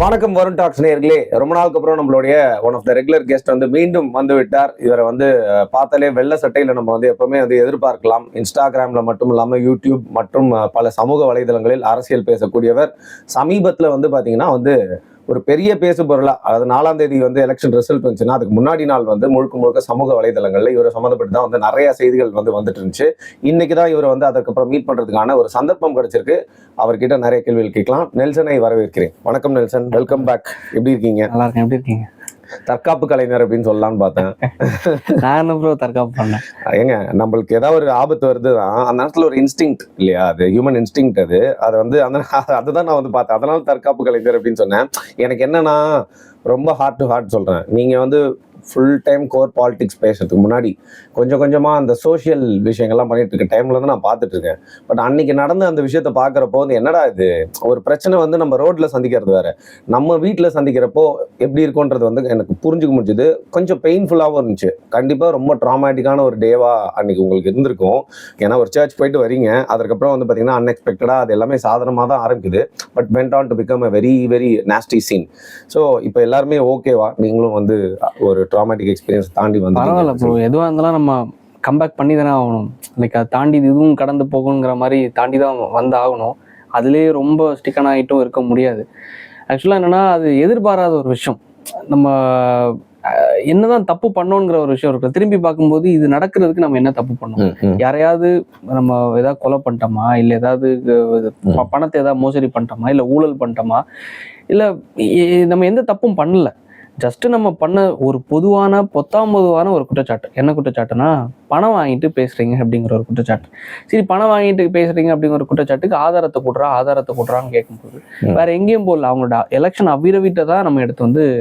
வணக்கம் வருண் டாக்ஸ் நேயர்களே. ரொம்ப நாளுக்கு அப்புறம் நம்மளுடைய one of the regular guest மீண்டும் வந்து விட்டார். இவரை பார்த்தாலே வெள்ளை சட்டையில நம்ம எப்பவுமே எதிர்பார்க்கலாம். இன்ஸ்டாகிராம்ல மட்டும் இல்லாமல் யூடியூப் மற்றும் பல சமூக வலைதளங்களில் அரசியல் பேசக்கூடியவர். சமீபத்தில் பாத்தீங்கன்னா ஒரு பெரிய பேசு பொருளா, அதாவது 4ஆம் தேதி எலெக்ஷன் ரிசல்ட் வந்துச்சுன்னா அதுக்கு முன்னாடி நாள் முழுக்க முழுக்க சமூக வலைதளங்கள்ல இவரை சம்மந்தப்பட்டு தான் நிறைய செய்திகள் வந்துட்டு இருந்துச்சு. இன்னைக்கு தான் இவர் அதுக்கப்புறம் மீட் பண்றதுக்கான ஒரு சந்தர்ப்பம் கிடைச்சிருக்கு. அவர்கிட்ட நிறைய கேள்விகள் கேட்கலாம். நெல்சனை வரவேற்கிறேன். வணக்கம் நெல்சன், வெல்கம் பேக். எப்படி இருக்கீங்க? நல்லா இருக்கேன். எப்படி இருக்கீங்க? தற்காப்பு கலைஞர் அப்படின்னு சொல்லலாம்னு பார்த்தேன். நான் தற்காப்பு பண்ணேன். ஏங்க, நம்மளுக்கு ஏதாவது ஒரு ஆபத்து வருதுதான் அந்த நேரத்துல ஒரு இன்ஸ்டிங் இல்லையா, அது ஹியூமன் இன்ஸ்டிங். அது அதுதான் நான் பார்த்தேன். அதனால தற்காப்பு கலைஞர் அப்படின்னு சொன்னேன். எனக்கு என்னன்னா, ரொம்ப ஹார்ட் டு ஹார்ட் சொல்றேன். நீங்க ஃபுல் டைம் கோர் பாலிடிக்ஸ் பேசுறதுக்கு முன்னாடி கொஞ்சம் கொஞ்சமாக அந்த சோஷியல் விஷயங்கள்லாம் பண்ணிட்டு இருக்க டைம்ல நான் பார்த்துட்டு இருக்கேன். பட் அன்னைக்கு நடந்த அந்த விஷயத்த பார்க்குறப்போ என்னடா இது ஒரு பிரச்சனை நம்ம ரோட்ல சந்திக்கிறது வேற, நம்ம வீட்டில் சந்திக்கிறப்போ எப்படி இருக்கும்ன்றது எனக்கு புரிஞ்சுக்க முடிஞ்சுது. கொஞ்சம் பெயின்ஃபுல்லாகவும் இருந்துச்சு. கண்டிப்பாக ரொம்ப ட்ராமேட்டிக்கான ஒரு டேவா அன்னைக்கு உங்களுக்கு இருந்திருக்கும். ஏன்னா ஒரு சர்ச் போயிட்டு வரீங்க, அதுக்கப்புறம் பார்த்தீங்கன்னா அன்எக்ஸ்பெக்டடாக அது எல்லாமே சாதாரணமாக தான் ஆரம்பிக்குது. But went on to become a very very nasty scene. So இப்போ எல்லாருமே ஓகேவா? நீங்களும் ஒரு ட்ராமேட்டிக் எக்ஸ்பீரியன்ஸ் தாண்டி பரவாயில்ல ப்ரோ. எதுவாக இருந்தாலும் நம்ம கம்பேக் பண்ணி தானே ஆகணும். லைக் அதை தாண்டி இதுவும் கடந்து போகணுங்கிற மாதிரி தாண்டி தான் ஆகணும். அதுலேயே ரொம்ப ஸ்டிக்கன் ஆகிட்டும் இருக்க முடியாது. ஆக்சுவலாக என்னென்னா, அது எதிர்பாராத ஒரு விஷயம். நம்ம என்னதான் தப்பு பண்ணோங்கிற ஒரு விஷயம் இருக்கு. திரும்பி பார்க்கும்போது இது நடக்கிறதுக்கு நம்ம என்ன தப்பு பண்ணோம்? யாரையாவது நம்ம ஏதாவது கொலை பண்ணிட்டோமா, இல்லை ஏதாவது பணத்தை ஏதாவது மோசடி பண்ணிட்டோமா, இல்லை ஊழல் பண்ணிட்டோமா, இல்லை நம்ம எந்த தப்பும் பண்ணல. ஜஸ்ட்டு நம்ம பண்ண ஒரு பொதுவான பொத்தாம்பொதுவான ஒரு குற்றச்சாட்டு. என்ன குற்றச்சாட்டுனா, பணம் வாங்கிட்டு பேசுறீங்க அப்படிங்கிற ஒரு குற்றச்சாட்டு. சரி, பணம் வாங்கிட்டு பேசுறீங்க அப்படிங்கிற ஒரு குற்றச்சாட்டுக்கு ஆதாரத்தை கொடுறான்னு கேட்கும்போது வேற எங்கேயும் போடல. அவங்களோட எலெக்ஷன் அபிரவிட்ட தான் நம்ம எடுத்து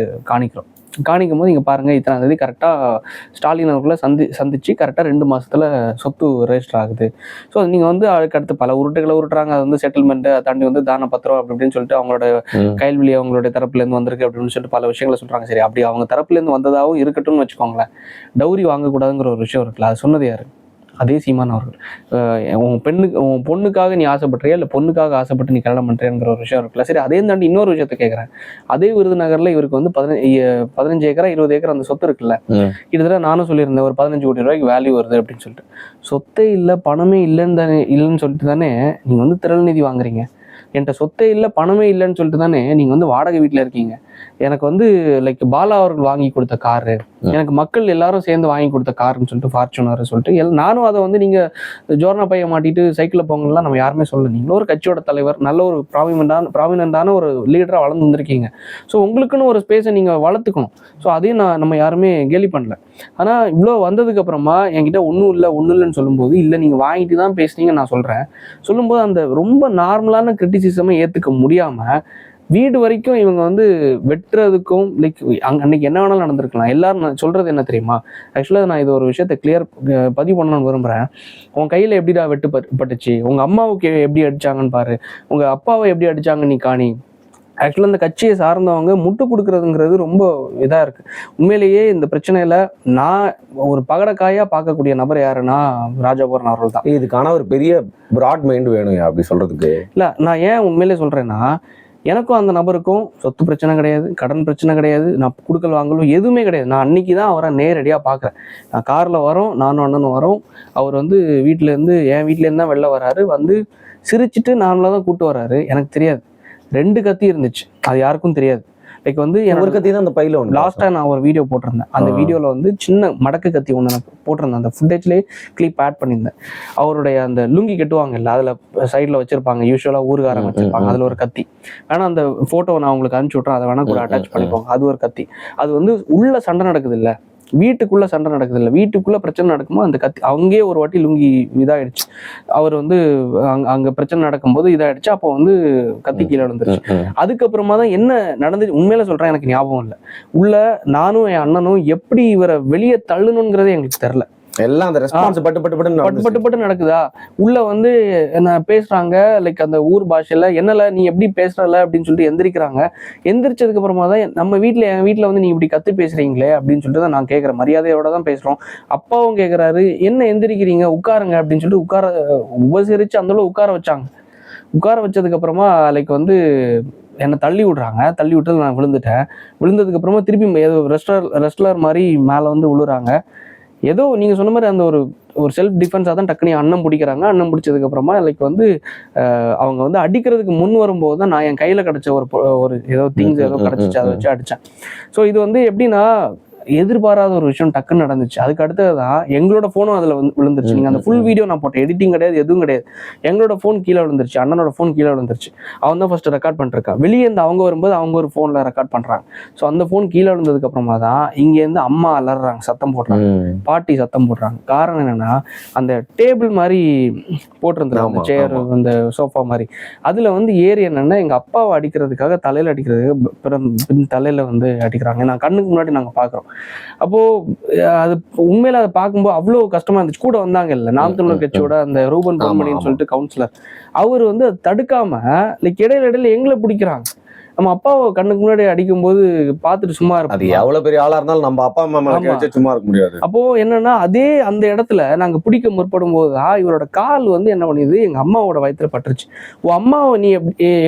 காணிக்கும் போது இங்கே பாருங்கள், இத்தனை தேதி கரெக்டாக ஸ்டாலின் அவர்களை சந்திச்சு கரெக்டாக 2 மாதத்தில் சொத்து ரெஜிஸ்டர் ஆகுது. ஸோ நீங்கள் அதுக்கடுத்து பல உருட்டுகளை உருட்டுறாங்க. அது செட்டில்மெண்ட்டு தாண்டி தான பத்திரம் அப்படி அப்படின்னு சொல்லிட்டு அவங்களோட கைல்வெளி அவங்களுடைய தரப்புலேருந்து வந்திருக்கு அப்படின்னு சொல்லிட்டு பல விஷயங்களை சொல்கிறாங்க. சரி, அப்படி அவங்க தரப்புலேருந்து வந்ததாகவும் இருக்கட்டும்னு வச்சுக்கோங்களேன். டௌரி வாங்கக்கூடாதுங்கிற ஒரு விஷயம் இருக்குல்ல, அது சொன்னது யாரு? அதே சீமான் அவர்கள். உன் பொண்ணுக்காக நீ ஆசைப்பட்றியா, இல்லை பொண்ணுக்காக ஆசைப்பட்டு நீ கல்யாணம் பண்ணுறியாங்கிற ஒரு விஷயம் இருக்குல்ல. சரி, அதே தாண்டி இன்னொரு விஷயத்த கேட்குறேன். அதே விருதுநகர்ல இவருக்கு 15 ஏக்கரா 20 ஏக்கர் அந்த சொத்து இருக்குல்ல, கிட்டத்தட்ட நானும் சொல்லியிருந்தேன் ஒரு 15 கோடி ரூபாய்க்கு வேல்யூ வருது அப்படின்னு சொல்லிட்டு. சொத்தே இல்லை, பணமே இல்லைன்னு சொல்லிட்டு தானே நீங்க திரள் நிதி வாங்குறீங்க. என்கிட்ட சொத்தே இல்லை, பணமே இல்லைன்னு சொல்லிட்டு தானே நீங்க வாடகை வீட்டில் இருக்கீங்க. எனக்கு லைக் பாலா அவர்கள் வாங்கி கொடுத்த காரு, எனக்கு மக்கள் எல்லாரும் சேர்ந்து வாங்கி கொடுத்த காருன்னு சொல்லிட்டு ஃபார்ச்சுனர் சொல்லிட்டு நானும் அதை நீங்க ஜோர்னா பைய மாட்டிட்டு சைக்கிளில் போங்கலாம் நம்ம யாருமே சொல்ல. நீங்களும் ஒரு கட்சியோட தலைவர், நல்ல ஒரு ப்ராமினண்டான ஒரு லீடரா வளர்ந்து வந்திருக்கீங்க. ஸோ உங்களுக்குன்னு ஒரு ஸ்பேஸை நீங்க வளர்த்துக்கணும். ஸோ அதையும் நம்ம யாருமே கேலி பண்ணல. ஆனா இவ்வளோ வந்ததுக்கு அப்புறமா என்கிட்ட ஒன்றும் இல்லைன்னு சொல்லும்போது, இல்லை நீங்க வாங்கிட்டு தான் பேசுனீங்க நான் சொல்லும்போது அந்த ரொம்ப நார்மலான கிரிட்டிசிசமை ஏத்துக்க முடியாம வீடு வரைக்கும் இவங்க வெட்டுறதுக்கும் லைக் அன்னைக்கு என்ன வேணாலும் நடந்திருக்கலாம். எல்லாரும் நான் சொல்றது என்ன தெரியுமா? ஆக்சுவலாக நான் இது ஒரு விஷயத்த கிளியர் பதிவு பண்ணணும்னு விரும்புகிறேன். உன் கையில் எப்படிடா வெட்டுப்பட்டுச்சு, உங்க அம்மாவுக்கு எப்படி அடிச்சாங்கன்னு பாரு, உங்க அப்பாவை எப்படி அடிச்சாங்க நீ காணி. ஆக்சுவலாக இந்த கட்சியை சார்ந்தவங்க முட்டு கொடுக்கறதுங்கிறது ரொம்ப இதாக இருக்குது. உண்மையிலேயே இந்த பிரச்சனையில் நான் ஒரு பகடக்காயாக பார்க்கக்கூடிய நபர் யாருன்னா ராஜாபுரம் அவர்கள் தான். இதுக்கான ஒரு பெரிய ப்ராட் மைண்ட் வேணும் அப்படி சொல்கிறதுக்கு. இல்லை, நான் ஏன் உண்மையிலே சொல்கிறேன்னா, எனக்கும் அந்த நபருக்கும் சொத்து பிரச்சனை கிடையாது, கடன் பிரச்சனை கிடையாது, நான் குடுக்கல் வாங்கலும் எதுவுமே கிடையாது. நான் அன்னைக்கு தான் அவரை நேரடியாக பார்க்குறேன். நான் காரில் வரோம், நானும் அண்ணனும் வரோம். அவர் வீட்டிலேருந்து என் வீட்டிலேருந்து தான் வெளில வராரு. சிரிச்சுட்டு நார்மலாக தான் கூப்பிட்டு வர்றாரு. எனக்கு தெரியாது, 2 கத்தி இருந்துச்சு, அது யாருக்கும் தெரியாது. லைக் ஒரு கத்தி தான் அந்த பையில ஒன்று. லாஸ்ட்டாக நான் ஒரு வீடியோ போட்டிருந்தேன். அந்த வீடியோவில் சின்ன மடக்கு கத்தி ஒன்று நான் போட்டிருந்தேன். அந்த ஃபுட்டேஜ்லேயே கிளிப் ஆட் பண்ணியிருந்தேன். அவருடைய அந்த லுங்கி கட்டுவாங்க இல்லை, அதில் சைடில் வச்சிருப்பாங்க, யூஸ்வலாக ஊர்காரம் வச்சிருப்பாங்க, அதில் ஒரு கத்தி. ஆனால் அந்த ஃபோட்டோவை நான் உங்களுக்கு அனுப்பிச்சி விட்றேன், அதை வேணா கூட அட்டாச் பண்ணிப்போங்க. அது ஒரு கத்தி. அது உள்ள சண்டை நடக்குது இல்லை, வீட்டுக்குள்ள சண்டை நடக்குது இல்லை, வீட்டுக்குள்ள பிரச்சனை நடக்கும்போது அந்த கத்தி அங்கேயே ஒரு வாட்டி லுங்கி இதாயிடுச்சு. அவர் அங்க பிரச்சனை நடக்கும்போது இதாயிடுச்சு. அப்போ கத்தி கீழே விழுந்துருச்சு. அதுக்கப்புறமா தான் என்ன நடந்துச்சு உண்மையில சொல்றேன், எனக்கு ஞாபகம் இல்லை. உள்ள நானும் என் அண்ணனும் எப்படி இவரை வெளியே தள்ளணுங்கிறதே எங்களுக்கு தெரியல. எல்லாம் அந்த ரெஸ்பான்ஸ் பட்டு நடக்குதா. உள்ள என்ன பேசுறாங்க, லைக் அந்த ஊர் பாஷையில என்னல நீ எப்படி பேசுறல அப்படின்னு சொல்லிட்டு எந்திரிக்கிறாங்க. எந்திரிச்சதுக்கு அப்புறமா தான் நம்ம என் வீட்டுல நீ இப்படி கத்து பேசுறீங்களே அப்படின்னு சொல்லிட்டு தான் நான் கேட்கறேன். மரியாதையோட தான் பேசுறோம். அப்பாவும் கேட்கறாரு, என்ன எந்திரிக்கிறீங்க, உட்காருங்க அப்படின்னு சொல்லிட்டு உபசரிச்சு அந்த அளவு உட்கார வச்சாங்க. உட்கார வச்சதுக்கு அப்புறமா லைக் என்னை தள்ளி விடுறாங்க. தள்ளி விட்டு நான் விழுந்துட்டேன். விழுந்ததுக்கு அப்புறமா திருப்பி ஏதோ ரெஸ்லர் மாதிரி மேலே வந்து விழுறாங்க. ஏதோ நீங்கள் சொன்ன மாதிரி அந்த ஒரு செல்ஃப் டிஃபென்ஸாக தான் டக்குனு அண்ணன் பிடிக்கிறாங்க. அண்ணன் பிடிச்சதுக்கப்புறமா லைக் வந்து அவங்க வந்து அடிக்கிறதுக்கு முன் வரும்போது தான் நான் என் கையில் கிடச்ச ஒரு ஏதோ திங்ஸ் ஏதோ கிடச்சிச்சு, அதை வச்சு அடித்தேன். ஸோ இது வந்து எப்படின்னா எதிர்பாராத ஒரு விஷயம் டக்குன்னு நடந்துச்சு. அதுக்கு அடுத்தது தான் எங்களோட ஃபோனும் அதில் வந்து விழுந்துருச்சு. நீங்கள் அந்த ஃபுல் வீடியோ நான் போட்டேன், எடிட்டிங் கிடையாது, எதுவும் கிடையாது. எங்களோட ஃபோன் கீழே விழுந்துருச்சு, அண்ணனோட ஃபோன் கீழே விழுந்துருச்சு. அவன் தான் ஃபர்ஸ்ட் ரெக்கார்ட் பண்ணிருக்கான். வெளியே இருந்து அவங்க வரும்போது அவங்க ஒரு ஃபோனில் ரெக்கார்ட் பண்ணுறாங்க. ஸோ அந்த ஃபோன் கீழே விழுந்ததுக்கு அப்புறமா தான் இங்கேருந்து அம்மா அலறாங்க, சத்தம் போடுறாங்க, பாட்டி சத்தம் போடுறாங்க. காரணம் என்னன்னா அந்த டேபிள் மாதிரி போட்டிருந்துருக்காங்க, சேர், அந்த சோஃபா மாதிரி. அதில் வந்து ஏறி என்னன்னா எங்கள் அப்பாவை அடிக்கிறதுக்காக தலையில் அடிக்கிறதுக்காக தலையில் வந்து அடிக்கிறாங்க. நான் கண்ணுக்கு முன்னாடி நாங்கள் பார்க்குறோம். அப்போ அது உண்மையில அதை பார்க்கும்போது அவ்வளோ கஷ்டமா இருந்துச்சு. கூட வந்தாங்க இல்ல நாம் தமிழர் கட்சியோட அந்த ரூபன் பொன்மணின்னு சொல்லிட்டு கவுன்சிலர், அவர் வந்து அதை தடுக்காம லைக் இடையில எங்களை பிடிக்கிறாங்க. நம்ம அப்பாவை கண்ணுக்கு முன்னாடி அடிக்கும்போது பார்த்துட்டு சும்மா இருப்போம். அது எவ்வளவு பெரிய ஆளா இருந்தாலும் நம்ம அப்பா அம்மா மேல வச்சு சும்மா இருக்க முடியாது. அப்போ என்னன்னா அதே அந்த இடத்துல நாங்க பிடிக்க முற்படும் போதுதான் இவரோட கால் வந்து என்ன பண்ணிது, எங்க அம்மாவோட வயித்துல பட்டுருச்சு. அம்மாவை நீ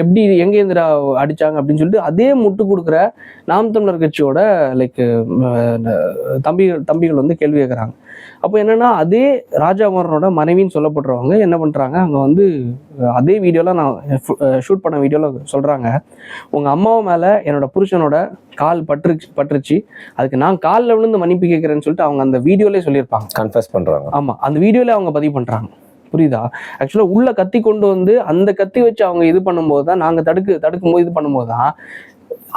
எப்படி எங்க இருந்துடா அடிச்சாங்க அப்படின்னு சொல்லிட்டு அதே முட்டு கொடுக்குற நாம் தமிழர் கட்சியோட லைக் தம்பிகள் வந்து கேள்வி கேட்குறாங்க. அப்போ என்னன்னா அதே ராஜாமரனோட மனைவின்னு சொல்லப்படுறவங்க என்ன பண்றாங்க, அங்க வந்து அதே வீடியோல நான் ஷூட் பண்ண வீடியோல சொல்றாங்க, உங்க அம்மாவை மேல என்னோட புருஷனோட கால் பட்டுருச்சு, அதுக்கு நான் காலில் விழுந்து மன்னிப்பு கேட்கிறேன்னு சொல்லிட்டு அவங்க அந்த வீடியோலயே சொல்லியிருப்பாங்க, கன்ஃபஸ் பண்றாங்க. ஆமா, அந்த வீடியோல அவங்க பதிவு பண்றாங்க. புரியுதா? ஆக்சுவலா உள்ள கத்தி கொண்டு வந்து அந்த கத்தி வச்சு அவங்க இது பண்ணும்போது தான், நாங்க தடுக்கும் போது இது பண்ணும்போது தான்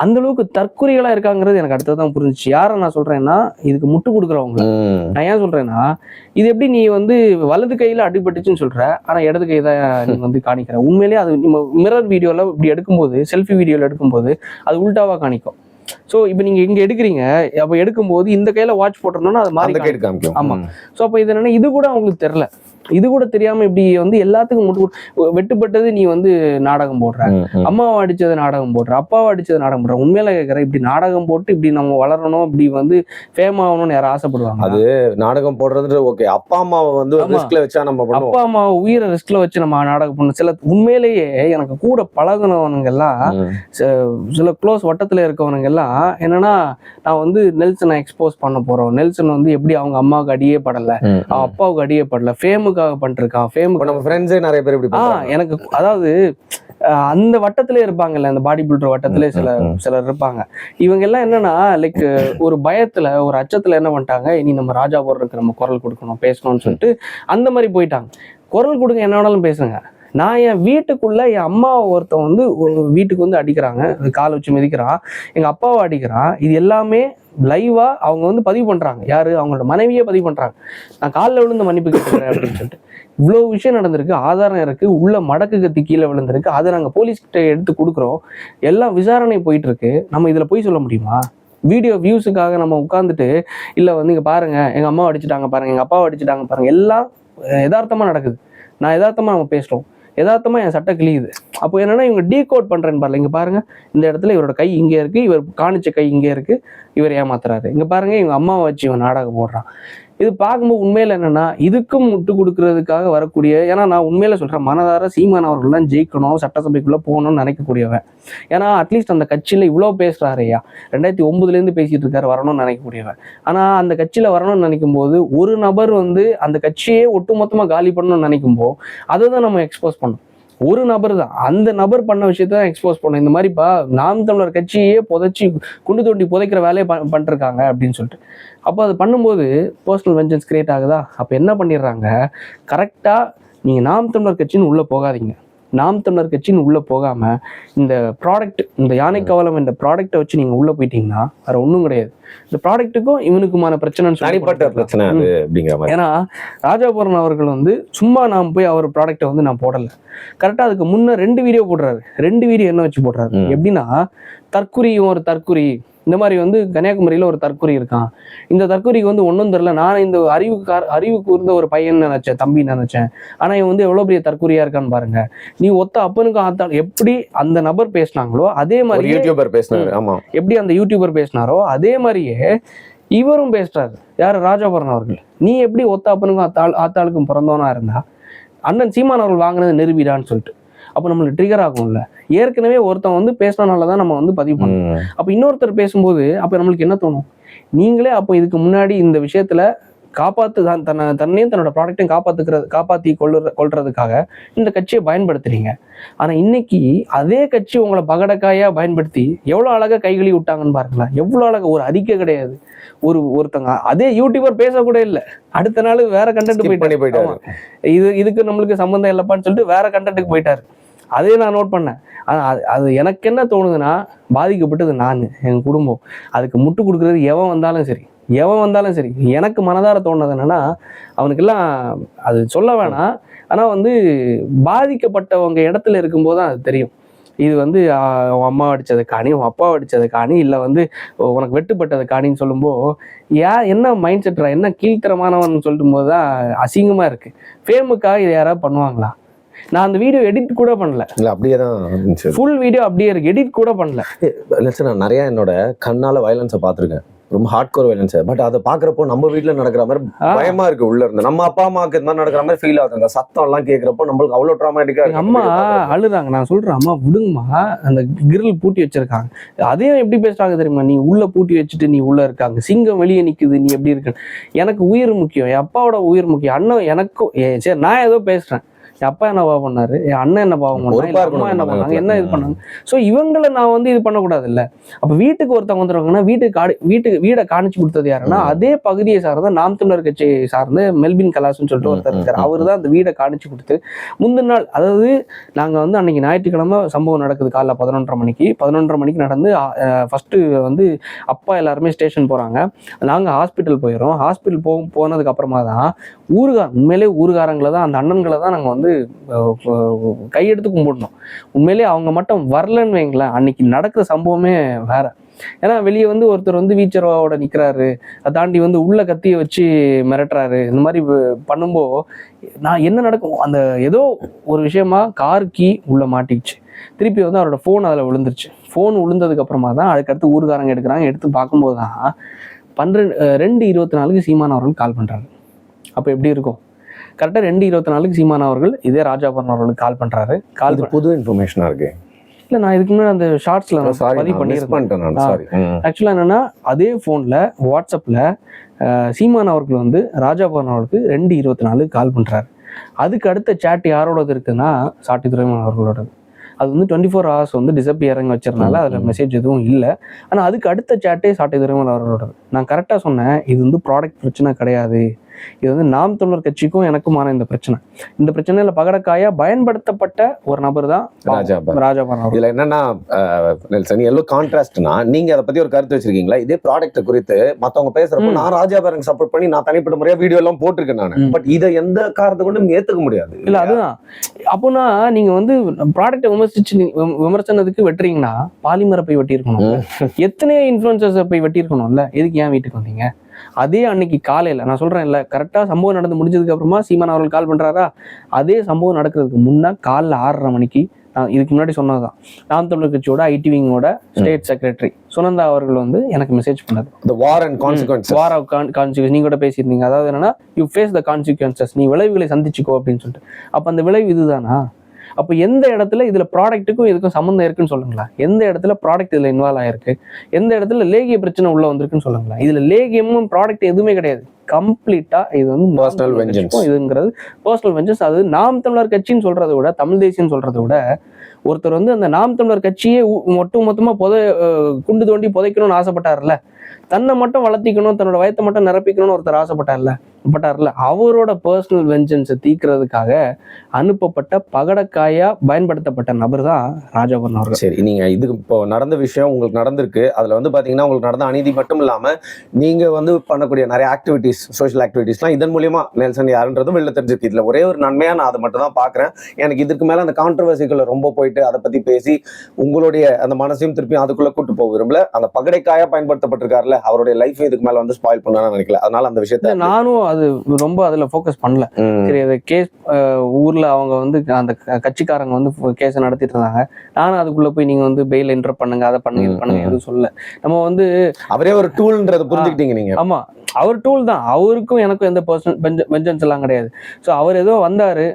அந்த அளவுக்கு தற்குறிகளா இருக்காங்கிறது எனக்கு அடுத்ததான் புரிஞ்சிச்சு. யாரை நான் சொல்றேன்னா இதுக்கு முட்டு கொடுக்குறவங்க. நான் ஏன் சொல்றேன்னா, இது எப்படி நீ வந்து வலது கையில அடிபட்டுச்சுன்னு சொல்ற, ஆனா இடது கை தான் நீ வந்து காணிக்கிற. உண்மையிலேயே அது நம்ம மிரர் வீடியோல இப்படி எடுக்கும்போது, செல்ஃபி வீடியோல எடுக்கும்போது அது உல்டாவா காணிக்கும். ஸோ இப்போ நீங்க இங்க எடுக்கிறீங்க, அப்போ எடுக்கும்போது இந்த கையில வாட்ச் போட்டிருந்தோம்னா அது மாதிரி காமிக்கும். ஆமா. ஸோ அப்போ இது என்னன்னா, இது கூட அவங்களுக்கு தெரியல. இது கூட தெரியாம இப்படி வந்து எல்லாத்துக்கும் வெட்டுப்பட்டது நீ வந்து நாடகம் போடுற, அம்மாவை அடிச்சது நாடகம் போடுற, அப்பாவை அடிச்சது நாடகம் போடுற. உண்மையில கேட்கற, இப்படி நாடகம் போட்டு இப்படி நம்ம வளரணும், இப்படி வந்து ஃபேம் ஆகணும்னு யாரும் ஆசைப்படுவாங்க? அது நாடகம் போடுறது ஓகே. அப்பா அம்மாவை வந்து ரிஸ்க்ல வச்சா நம்ம பண்ணுவோம். அப்பா அம்மாவை உயிரை ரிஸ்க்ல வச்சு நம்ம நாடகம் பண்ணணும். சில உண்மையிலேயே எனக்கு கூட பழகுனவனுங்க எல்லாம், சில க்ளோஸ் வட்டத்துல இருக்கவனுங்க எல்லாம் என்னன்னா, நான் வந்து நெல்சனை எக்ஸ்போஸ் பண்ண போறோம், நெல்சன் வந்து எப்படி அவங்க அம்மாவுக்கு அடியே படல, அவன் அப்பாவுக்கு அடியே படல, ஃபேமுக்காக பண்ணிருக்கான், நம்ம ஃப்ரெண்ட்ஸே நிறைய பேர் இப்படி எனக்கு அதாவது அந்த வட்டத்திலே இருப்பாங்கல்ல, அந்த பாடி பில்டர் வட்டத்திலே சிலர் இருப்பாங்க. இவங்க எல்லாம் என்னன்னா லைக் ஒரு பயத்துல, ஒரு அச்சத்துல என்ன பண்ணிட்டாங்க, இனி நம்ம ராஜா போடுறதுக்கு நம்ம குரல் கொடுக்கணும், பேசணும்னு சொல்லிட்டு அந்த மாதிரி போயிட்டாங்க. குரல் கொடுங்க, என்ன வேணாலும் பேசுங்க. நான் என் வீட்டுக்குள்ள என் அம்மாவை ஒருத்தன் வந்து வீட்டுக்கு வந்து அடிக்கிறாங்க, காலை வச்சு மிதிக்கிறான், எங்க அப்பாவை அடிக்கிறான். இது எல்லாமே லைவா அவங்க வந்து பதிவு பண்றாங்க. யாரு? அவங்களோட மனைவியே பதிவு பண்றாங்க. நான் காலில் விழுந்து மன்னிப்பு கேட்கிறேன் அப்படின்னு சொல்லிட்டு. இவ்வளவு விஷயம் நடந்திருக்கு, ஆதாரம் இருக்கு, உள்ள மடக்கு கத்தி கீழே விழுந்திருக்கு. அதை நாங்க போலீஸ் கிட்ட எடுத்து கொடுக்குறோம், எல்லாம் விசாரணை போயிட்டு இருக்கு. நம்ம இதுல போய் சொல்ல முடியுமா? வீடியோ வியூஸுக்காக நம்ம உட்காந்துட்டு இல்ல வந்து இங்க பாருங்க எங்க அம்மாவை அடிச்சுட்டாங்க பாருங்க, எங்க அப்பாவை அடிச்சுட்டாங்க பாருங்க, எல்லாம் யதார்த்தமா நடக்குது. நான் யதார்த்தமா நம்ம பேசுறோம், யதார்த்தமா என் சட்டை கிழியுது. அப்போ என்னன்னா இவங்க டீகோட் பண்றேன்னு பாருங்க. இங்க பாருங்க, இந்த இடத்துல இவரோட கை இங்கே இருக்கு, இவர் காணிச்ச கை இங்கே இருக்கு, இவர் ஏமாத்துறாரு. இங்க பாருங்க, இவங்க அம்மாவை வச்சு இவன் நாடகம் போடுறான். இது பார்க்கும்போது உண்மையில என்னன்னா, இதுக்கும் முட்டு கொடுக்கறதுக்காக வரக்கூடிய, ஏன்னா நான் உண்மையில சொல்றேன், மனதார சீமான் அவர்கள்லாம் ஜெயிக்கணும், சட்டசபைக்குள்ள போகணும்னு நினைக்கக்கூடியவன். ஏன்னா அட்லீஸ்ட் அந்த கட்சியில இவ்வளோ பேசுறாருயா, 2009 பேசிட்டு இருக்காரு, வரணும்னு நினைக்கக்கூடியவன். ஆனா அந்த கட்சியில வரணும்னு நினைக்கும் போது ஒரு நபர் வந்து அந்த கட்சியே ஒட்டுமொத்தமா காலி பண்ணணும்னு நினைக்கும் போது அதை தான் நம்ம எக்ஸ்போஸ் பண்ணோம். ஒரு நபர் தான், அந்த நபர் பண்ண விஷயத்த தான் எக்ஸ்போஸ் பண்ணோம். இந்த மாதிரிப்பா நாம் தமிழர் கட்சியே புதைச்சி குண்டு தோண்டி புதைக்கிற வேலையை பண்ணிருக்காங்க அப்படின்னு சொல்லிட்டு. அப்போ அது பண்ணும்போது பர்சனல் வெஞ்சன்ஸ் கிரியேட் ஆகுதா? அப்போ என்ன பண்ணிடுறாங்க, கரெக்டாக நீங்கள் நாம் தமிழர் கட்சின்னு உள்ளே போகாதீங்க. நாம் தமிழர் கட்சின்னு உள்ளே போகாமல் இந்த ப்ராடக்ட், இந்த யானை கவலம் என்ற ப்ராடக்டை வச்சு நீங்கள் உள்ளே போயிட்டீங்கன்னா வேற ஒன்றும் கிடையாது. இந்த ப்ராடக்ட்டுக்கும் இவனுக்குமான பிரச்சனைன்னு பிரச்சனை அப்படிங்கிற மாதிரி. ஏன்னா ராஜாபுரன் அவர்கள் வந்து சும்மா நான் போய் அவர் ப்ராடக்டை வந்து நான் போடலை. கரெக்டாக அதுக்கு முன்னே 2 வீடியோ போடுறாரு. 2 வீடியோ என்ன வச்சு போடுறாரு எப்படின்னா, தற்குறியும் ஒரு தற்குறி, இந்த மாதிரி வந்து கன்னியாகுமரியில ஒரு தற்குறி இருக்கான், இந்த தற்குறிக்கு வந்து ஒன்றும் தெரியல, நான் இந்த அறிவு கூர்ந்த ஒரு பையன் நினைச்சேன், தம்பி நினைச்சேன், ஆனா இவன் வந்து எவ்வளவு பெரிய தற்குறியா இருக்கான்னு பாருங்க. நீ ஒத்த அப்பனுக்கு ஆத்தாள் எப்படி அந்த நபர் பேசினாங்களோ அதே மாதிரி யூடியூபர் பேசினாரு. ஆமா, எப்படி அந்த யூடியூபர் பேசினாரோ அதே மாதிரியே இவரும் பேசுறாரு. யாரு? ராஜாபுரன் அவர்கள். நீ எப்படி ஒத்த அப்பனுக்கும் ஆத்தாளுக்கும் பிறந்தவனா இருந்தா அண்ணன் சீமான் அவர்கள் வாங்கினது நிரூபிடான்னு சொல்லிட்டு. அப்போ நம்மளுக்கு ட்ரிகர் ஆகும்ல, ஏற்கனவே ஒருத்தன் வந்து பேசினால தான் நம்ம வந்து பதிவு பண்ணணும். அப்போ இன்னொருத்தர் பேசும்போது அப்போ நம்மளுக்கு என்ன தோணும், நீங்களே அப்போ இதுக்கு முன்னாடி இந்த விஷயத்துல தன்னையும் தன்னோட ப்ராடக்டையும் காப்பாற்றி கொள்றதுக்காக இந்த கட்சியை பயன்படுத்துறீங்க. ஆனா இன்னைக்கு அதே கட்சி உங்களை பகடக்காயா பயன்படுத்தி எவ்வளவு அழகா கைகழி விட்டாங்கன்னு பாருங்களா. எவ்வளவு அழகா, ஒரு அறிக்கை கிடையாது, ஒருத்தங்க அதே யூடியூபர் பேசக்கூட இல்லை, அடுத்த நாள் வேற கண்டென்ட் போயிட்டாரு. இதுக்கு நம்மளுக்கு சம்பந்தம் இல்லப்பான்னு சொல்லிட்டு வேற கண்டென்ட்டுக்கு போயிட்டாரு. அதே நான் நோட் பண்ணேன். அது எனக்கு என்ன தோணுதுன்னா, பாதிக்கப்பட்டது நான், என் குடும்பம். அதுக்கு முட்டு கொடுக்கறது எவன் வந்தாலும் சரி எனக்கு மனதார தோணுது என்னன்னா, அவனுக்கெல்லாம் அது சொல்ல வேணாம், ஆனா வந்து பாதிக்கப்பட்டவங்க இடத்துல இருக்கும்போது தான் அது தெரியும். இது வந்து உன் அம்மா அடிச்சதை காணி, உன் அப்பா அடிச்சதை காணி, இல்லை வந்து உனக்கு வெட்டுப்பட்டதை காணின்னு சொல்லும்போது என்ன மைண்ட் செட்ரா, என்ன கீழ்த்தரமானவன் சொல்லும் போது தான் அசிங்கமா இருக்கு. ஃபேமுக்காக இதை யாராவது பண்ணுவாங்களா? நான் அந்த வீடியோ எடிட் கூட பண்ணல, இல்ல அப்படியே தான் ஃபுல் வீடியோ அப்படியே இருக்கு, எடிட் கூட பண்ணல. நான் நிறைய என்னோட கண்ணால வயலன்ஸை பார்த்துருக்கேன், ரொம்ப ஹார்ட் கோர் வயலன்ஸ். பட் அதை பாக்குறப்போ நம்ம வீட்டுல நடக்கிற மாதிரி பயமா இருக்கு. உள்ள இருந்து நம்ம அப்பா அம்மாவுக்கு இந்த மாதிரி நடக்கிற மாதிரி ஃபீல் ஆகுது. அந்த சத்தம் எல்லாம் கேட்கறப்போ நம்மளுக்கு அவ்வளவு ட்ராமாட்டிக்கா இருக்கு. அம்மா அழுறாங்க. நான் சொல்றேன், அம்மா விடுங்கம்மா, அந்த கிரில் பூட்டி வச்சிருக்காங்க. அதையும் எப்படி பேசுறாங்க தெரியுமா, நீ உள்ள பூட்டி வச்சுட்டு நீ உள்ள இருக்காங்க, சிங்கம் வெளியே நிக்குது, நீ எப்படி இருக்கு. எனக்கு உயிர் முக்கியம், என் அப்பாவோட உயிர் முக்கியம். அண்ணன் எனக்கும் சரி, நான் ஏதோ பேசுறேன், என் அப்பா என்ன பாவம் பண்ணாரு, என் அண்ணன் என்ன பாவம் பண்ணாங்க, அம்மா என்ன பண்ணாங்க, என்ன இது பண்ணாங்க. ஸோ இவங்களை நான் வந்து இது பண்ணக்கூடாது இல்லை. அப்போ வீட்டுக்கு ஒருத்தவங்க வந்துருவாங்கன்னா வீடை காணிச்சு கொடுத்தது யாருன்னா, அதே பகுதியை சார்ந்த நாம் தமிழர் கட்சி சார்ந்த மெல்பின் கலாஸ்ன்னு சொல்லிட்டு ஒருத்தர் இருக்காரு. அவர் தான் அந்த வீடை காணிச்சு கொடுத்து முந்தின நாள், அதாவது நாங்கள் வந்து அன்னைக்கு ஞாயிற்றுக்கிழமை சம்பவம் நடக்குது, காலைல 11:30 மணிக்கு நடந்து ஃபர்ஸ்ட் வந்து அப்பா எல்லாருமே ஸ்டேஷன் போறாங்க, நாங்கள் ஹாஸ்பிட்டல் போயிடுறோம். ஹாஸ்பிட்டல் போனதுக்கு அப்புறமா தான் உண்மையிலே ஊர்காரங்களை தான், அந்த அண்ணன்களை தான் நாங்கள் வந்து கையெடுத்து கும்பிடணும். உண்மையிலே அவங்க மட்டும் வரலன்னு வைங்களேன், அன்னைக்கு நடக்கிற சம்பவமே வேற. ஏன்னா வெளியே வந்து ஒருத்தர் வந்து வீச்சரோட நிற்கிறாரு, அதை தாண்டி வந்து உள்ள கத்தியை வச்சு மிரட்டுறாரு. இந்த மாதிரி பண்ணும்போது நான் என்ன நடக்கும், அந்த ஏதோ ஒரு விஷயமா கார் கீ உள்ள மாட்டிக்கிச்சு, திருப்பி வந்து அவரோட ஃபோன் அதில் விழுந்துருச்சு. ஃபோன் விழுந்ததுக்கு அப்புறமா தான் அதுக்கடுத்து ஊர்காரங்க எடுக்கிறாங்க. எடுத்து பார்க்கும்போது தான் 2:24 சீமான் அவர்கள் கால் பண்ணுறாரு. அப்போ எப்படி இருக்கும், கரெக்டாக 2:24 சீமான் அவர்கள் இதே ராஜாபுரம் அவர்களுக்கு கால் பண்ணுறாரு. புது இன்ஃபர்மேஷனா இருக்கு. இல்லை, நான் இதுக்கு முன்னாடி அந்த ஷார்ட்ஸில் பதிவு பண்ணியிருக்கேன். ஆக்சுவலாக என்னன்னா, அதே ஃபோனில் வாட்ஸ்அப்பில் சீமான் அவர்கள் வந்து ராஜாபுரம் அவர்களுக்கு 2:24 கால் பண்ணுறாரு. அதுக்கு அடுத்த சேட் யாரோடது இருக்குன்னா, சாட்டி துரைமுருகன் அவர்களோடது. அது வந்து 24 hours வந்து டிசப்பியரிங் வச்சிருந்தால அதில் மெசேஜ் எதுவும் இல்லை. ஆனால் அதுக்கு அடுத்த சேட்டே சாட்டி துரைமுருகன் அவர்களோடது. நான் கரெக்டாக சொன்னேன், இது வந்து ப்ராடக்ட் பிரச்சனை கிடையாது, இது வந்து நாம் தமிழர் கட்சிக்கும் எனக்குமான இந்த பிரச்சனையில பகடக்காயா பயன்படுத்தப்பட்ட ஒரு நபர் தான் ராஜாபுரம். இதுல என்னன்னா நெல்சன், எல்லோ கான்ட்ராஸ்ட்னா, நீங்க அதை பத்தி ஒரு கருத்து வச்சிருக்கீங்களா, இதே ப்ராடக்ட் குறித்து மத்தவங்க பேசுறப்போ நான் ராஜாபுரம் சப்போர்ட் பண்ணி நான் தனிப்பட்ட முறையா வீடியோ எல்லாம் போட்டிருக்கேன் நான். பட் இதை எந்த காரணத்தை கொண்டு ஏத்துக்க முடியாது. இல்ல அதுதான், அப்போனா நீங்க வந்து ப்ராடக்டை விமர்சனத்துக்கு வெட்டுறீங்கன்னா பாலிமரை போய் வெட்டி இருக்கணும், எத்தனையோ இன்ஃபுளுசர்ஸை போய் வெட்டி இருக்கணும்ல, எதுக்கு ஏன் வீட்டுக்கு வந்தீங்க? அதே அன்னைக்கு காலையில நான் சொல்றேன் இல்ல, கரெக்டா சம்பவம் நடந்து முடிஞ்சதுக்கு அப்புறமா சீமான் அவர்கள் கால் பண்றாரா, அதே சம்பவம் நடக்கிறதுக்கு முன்னா காலைல 6:30 மணிக்கு, நான் இதுக்கு முன்னாடி சொன்னதுதான், நாம் தமிழர் கட்சியோட ஐடி விங்கோட ஸ்டேட் செக்ரட்டரி சுனந்தா அவர்கள் வந்து எனக்கு மெசேஜ் பண்ணது. வார் ஆஃப் கான்சிக்வன்சஸ் நீங்க கூட பேசியிருந்தீங்க. அதாவது என்னன்னா, யூ ஃபேஸ் த கான்சிக்வன்சஸ், நீ விளைவுகளை சந்திச்சுக்கோ அப்படின்னு சொல்லிட்டு. அப்ப அந்த விளைவு இதுதானா? அப்போ எந்த இடத்துல இதுல ப்ராடக்ட்டுக்கும் இதுக்கும் சம்மந்தம் இருக்குன்னு சொல்லுங்களா? எந்த இடத்துல ப்ராடக்ட் இதுல இன்வால்வ் ஆயிருக்கு? எந்த இடத்துல லேகிய பிரச்சனை உள்ள வந்திருக்குன்னு சொல்லுங்களா? இதுல லேகியமும் ப்ராடக்ட் எதுவுமே கிடையாது. கம்ப்ளீட்டா இது வந்து பர்சனல் வெஞ்சன்ஸ். இதுங்கிறது பர்சனல் வெஞ்சன்ஸ். அது நாம் தமிழர் கட்சின்னு சொல்றதை விட, தமிழ் தேசியன்னு சொல்றதை விட, ஒருத்தர் வந்து அந்த நாம் தமிழர் கட்சியே மொத்தமா குண்டு தோண்டி புதைக்கணும்னு ஆசைப்பட்டார்ல, தன்னை மட்டும் வளர்த்திக்கணும், தன்னோட வயத்தை மட்டும் நிரப்பிக்கணும்னு ஒருத்தர் ஆசைப்பட்டார்ல, அவரோட பர்சனல் வெஞ்சன்ஸை தீர்க்கிறதுக்காக அனுப்பப்பட்ட பகடக்காயா பயன்படுத்தப்பட்ட நபர் தான் ராஜாபுரம் அவர்கள். சரி, நீங்க இதுக்கு இப்போ நடந்த விஷயம் உங்களுக்கு நடந்திருக்கு, அதுல வந்து பாத்தீங்கன்னா உங்களுக்கு நடந்த அநீதி மட்டும் இல்லாம நீங்க வந்து பண்ணக்கூடிய நிறைய ஆக்டிவிட்டிஸ், சோஷியல் ஆக்டிவிட்டிஸ்லாம் இதன் மூலியமா நெல்சன் யாருன்றதும் வெளில தெரிஞ்சிருக்கு. இதுல ஒரே ஒரு நன்மையா நான் அதை மட்டும் தான் பாக்குறேன். எனக்கு இதுக்கு மேல அந்த கான்ட்ரவர்சிக்குள்ள ரொம்ப போயிட்டு அதை பத்தி பேசி உங்களுடைய அந்த மனசையும் திருப்பி அதுக்குள்ள கூட்டு போக விரும்பல. அந்த பகடைக்காயா பயன்படுத்தப்பட்டிருக்காருல, அவருடைய லைஃப் இதுக்கு மேல வந்து ஸ்பாயில் பண்ணான்னு நினைக்கல. அதனால அந்த விஷயத்த நானும் அது ரொம்ப அதுல ஃபோக்கஸ் பண்ணல. சரி, அது கேஸ் ஊர்ல அவங்க வந்து அந்த கட்சிக்காரங்க வந்து கேஸ் நடத்திட்டு இருந்தாங்க. நானும் அதுக்குள்ள போய் நீங்க வந்து பெயில் என்டர் பண்ணுங்க, அதை பண்ணுங்க, இது பண்ணுங்க எதுவும் சொல்ல. நம்ம வந்து அவரே ஒரு டூல்ன்றத புரிஞ்சுக்கிட்டீங்க நீங்க. ஆமா, அவர் டூல் தான், அவருக்கும் எனக்கும் எந்த பர்சனல் வெஞ்சன்ஸ் எல்லாம் கிடையாது. ஸோ அவர் ஏதோ வந்தாரு,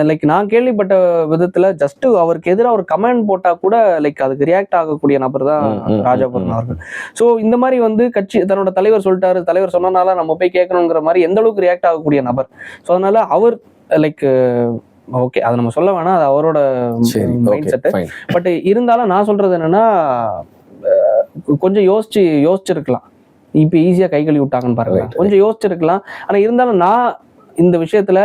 லைக் நான் கேள்விப்பட்ட விதத்துல ஜஸ்ட் அவருக்கு எதிராக ஒரு கமெண்ட் போட்டா கூட லைக் அதுக்கு ரியாக்ட் ஆகக்கூடிய நபர் தான் ராஜாபுரம் அவர்கள். ஸோ இந்த மாதிரி வந்து கட்சி தன்னோட தலைவர் சொல்லிட்டாரு, தலைவர் சொன்னனால நம்ம போய் கேட்கணுங்கிற மாதிரி எந்த அளவுக்கு ரியாக்ட் ஆகக்கூடிய நபர். ஸோ அதனால அவர் லைக் ஓகே அதை நம்ம சொல்ல வேணாம், அது அவரோட மைண்ட் செட்டு. பட் இருந்தாலும் நான் சொல்றது என்னன்னா, கொஞ்சம் யோசிச்சிருக்கலாம். இப்போ ஈஸியா கை கழுவி விட்டாங்கன்னு பாருங்க, கொஞ்சம் யோசிச்சிருக்கலாம். ஆனா இருந்தாலும் நான் இந்த விஷயத்துல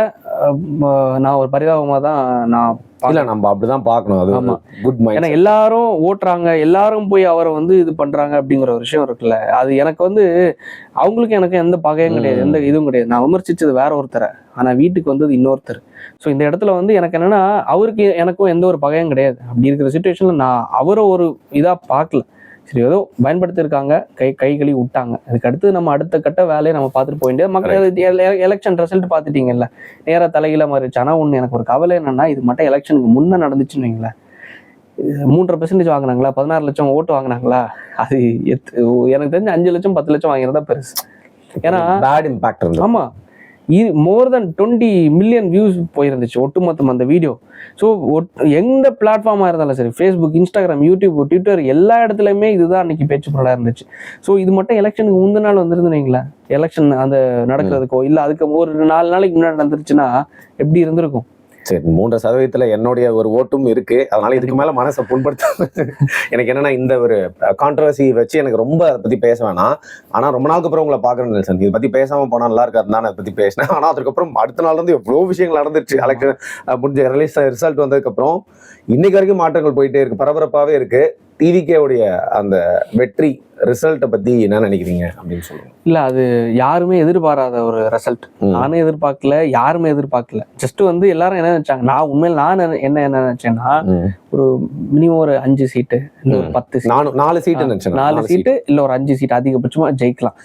நான் ஒரு பரிதாபமா தான் நான் இல்ல, நம்ம அப்படிதான் பார்க்கணும். அது குட் மைண்ட். ஏன்னா எல்லாரும் ஓட்டுறாங்க, எல்லாரும் போய் அவரை வந்து இது பண்றாங்க அப்படிங்கிற ஒரு விஷயம் இருக்குல்ல, அது எனக்கு வந்து அவங்களுக்கு எனக்கு எந்த பகையும் கிடையாது, எந்த இதுவும் கிடையாது. நான் விமர்சிச்சது வேற ஒருத்தரை, ஆனா வீட்டுக்கு வந்தது இன்னொருத்தர். ஸோ இந்த இடத்துல வந்து எனக்கு என்னன்னா, அவருக்கு எனக்கும் எந்த ஒரு பகையும் கிடையாது. அப்படி இருக்கிற சுச்சுவேஷன்ல நான் அவரை ஒரு இதா பார்க்கல. சரி, ஏதோ பயன்படுத்தியிருக்காங்க, கை கழுவி விட்டாங்க. அதுக்கு அடுத்து நம்ம அடுத்த கட்ட வேலையை நம்ம பார்த்துட்டு போக வேண்டியது. மக்கள் எலெக்ஷன் ரிசல்ட் பார்த்துட்டீங்கல்ல, நேராக தலைகீழ மாறிடுச்சு. ஆனால் ஒன்று எனக்கு ஒரு கவலை என்னன்னா, இது மட்டும் எலெக்ஷனுக்கு முன்னே நடந்துச்சுன்னு வைங்களேன், 3.5% வாங்கினாங்களா, 16 லட்சம் ஓட்டு வாங்கினாங்களா, அது எனக்கு தெரிஞ்சு 5 லட்சம் 10 லட்சம் வாங்கிறதா பெருசு. ஏன்னா பேட் இம்பாக்ட். ஆமா, மோர் தென் 20 மில்லியன் வியூஸ் போயிருந்துச்சு ஒட்டுமொத்தம் அந்த வீடியோ. ஸோ எந்த பிளாட்ஃபார்மாக இருந்தாலும் சரி, ஃபேஸ்புக், இன்ஸ்டாகிராம், யூடியூப், ட்விட்டர், எல்லா இடத்துலையுமே இதுதான் அன்னைக்கு பேச்சு பொருளாக இருந்துச்சு. ஸோ இது மட்டும் எலெக்ஷனுக்கு முந்தின நாள் வந்துருந்துங்களேன், எலெக்ஷன் அந்த நடக்கிறதுக்கோ இல்லை அதுக்கு ஒரு 4 நாளைக்கு முன்னாடி நடந்துருச்சுன்னா எப்படி இருந்திருக்கும்? சரி, 3% என்னுடைய ஒரு ஓட்டும் இருக்கு. அதனால இதுக்கு மேல மனசை புண்படுத்த எனக்கு என்னன்னா, இந்த ஒரு கான்ட்ரவர்சி வச்சு எனக்கு ரொம்ப அதை பத்தி பேச வேணாம். ஆனா ரொம்ப நாளுக்கு அப்புறம் உங்களை பாக்குறேன் நெல்சன், இதை பத்தி பேசாம போனா நல்லா இருக்காது தான் அதை பத்தி பேசினேன். ஆனா அதுக்கப்புறம் அடுத்த நாள் வந்து எவ்வளவு விஷயங்கள் நடந்துருச்சு. எலெக்ஷன் முடிஞ்ச ரிசல்ட் வந்ததுக்கு அப்புறம் இன்னைக்கு வரைக்கும் மாற்றங்கள் போயிட்டே இருக்கு, பரபரப்பாவே இருக்கு. டிவிகேவுடைய அந்த வெற்றி ரிசல்ட்டை பத்தி என்ன நினைக்கிறீங்க அப்படின்னு சொல்லுங்க. இல்ல, அது யாருமே எதிர்பாராத ஒரு ரிசல்ட். நானும் எதிர்பார்க்கல, யாருமே எதிர்பார்க்கல. ஜஸ்ட் வந்து எல்லாரும் என்ன நினைச்சாங்க, நான் உண்மையில நான் என்ன நினைச்சேன்னா, ஒரு மினிமம் ஒரு 5 சீட்டு இல்ல ஒரு 10 சீட், 4 சீட்டு நினைச்சேன். 4 சீட்டு இல்ல ஒரு 5 சீட் அதிகபட்சமா ஜெயிக்கலாம்.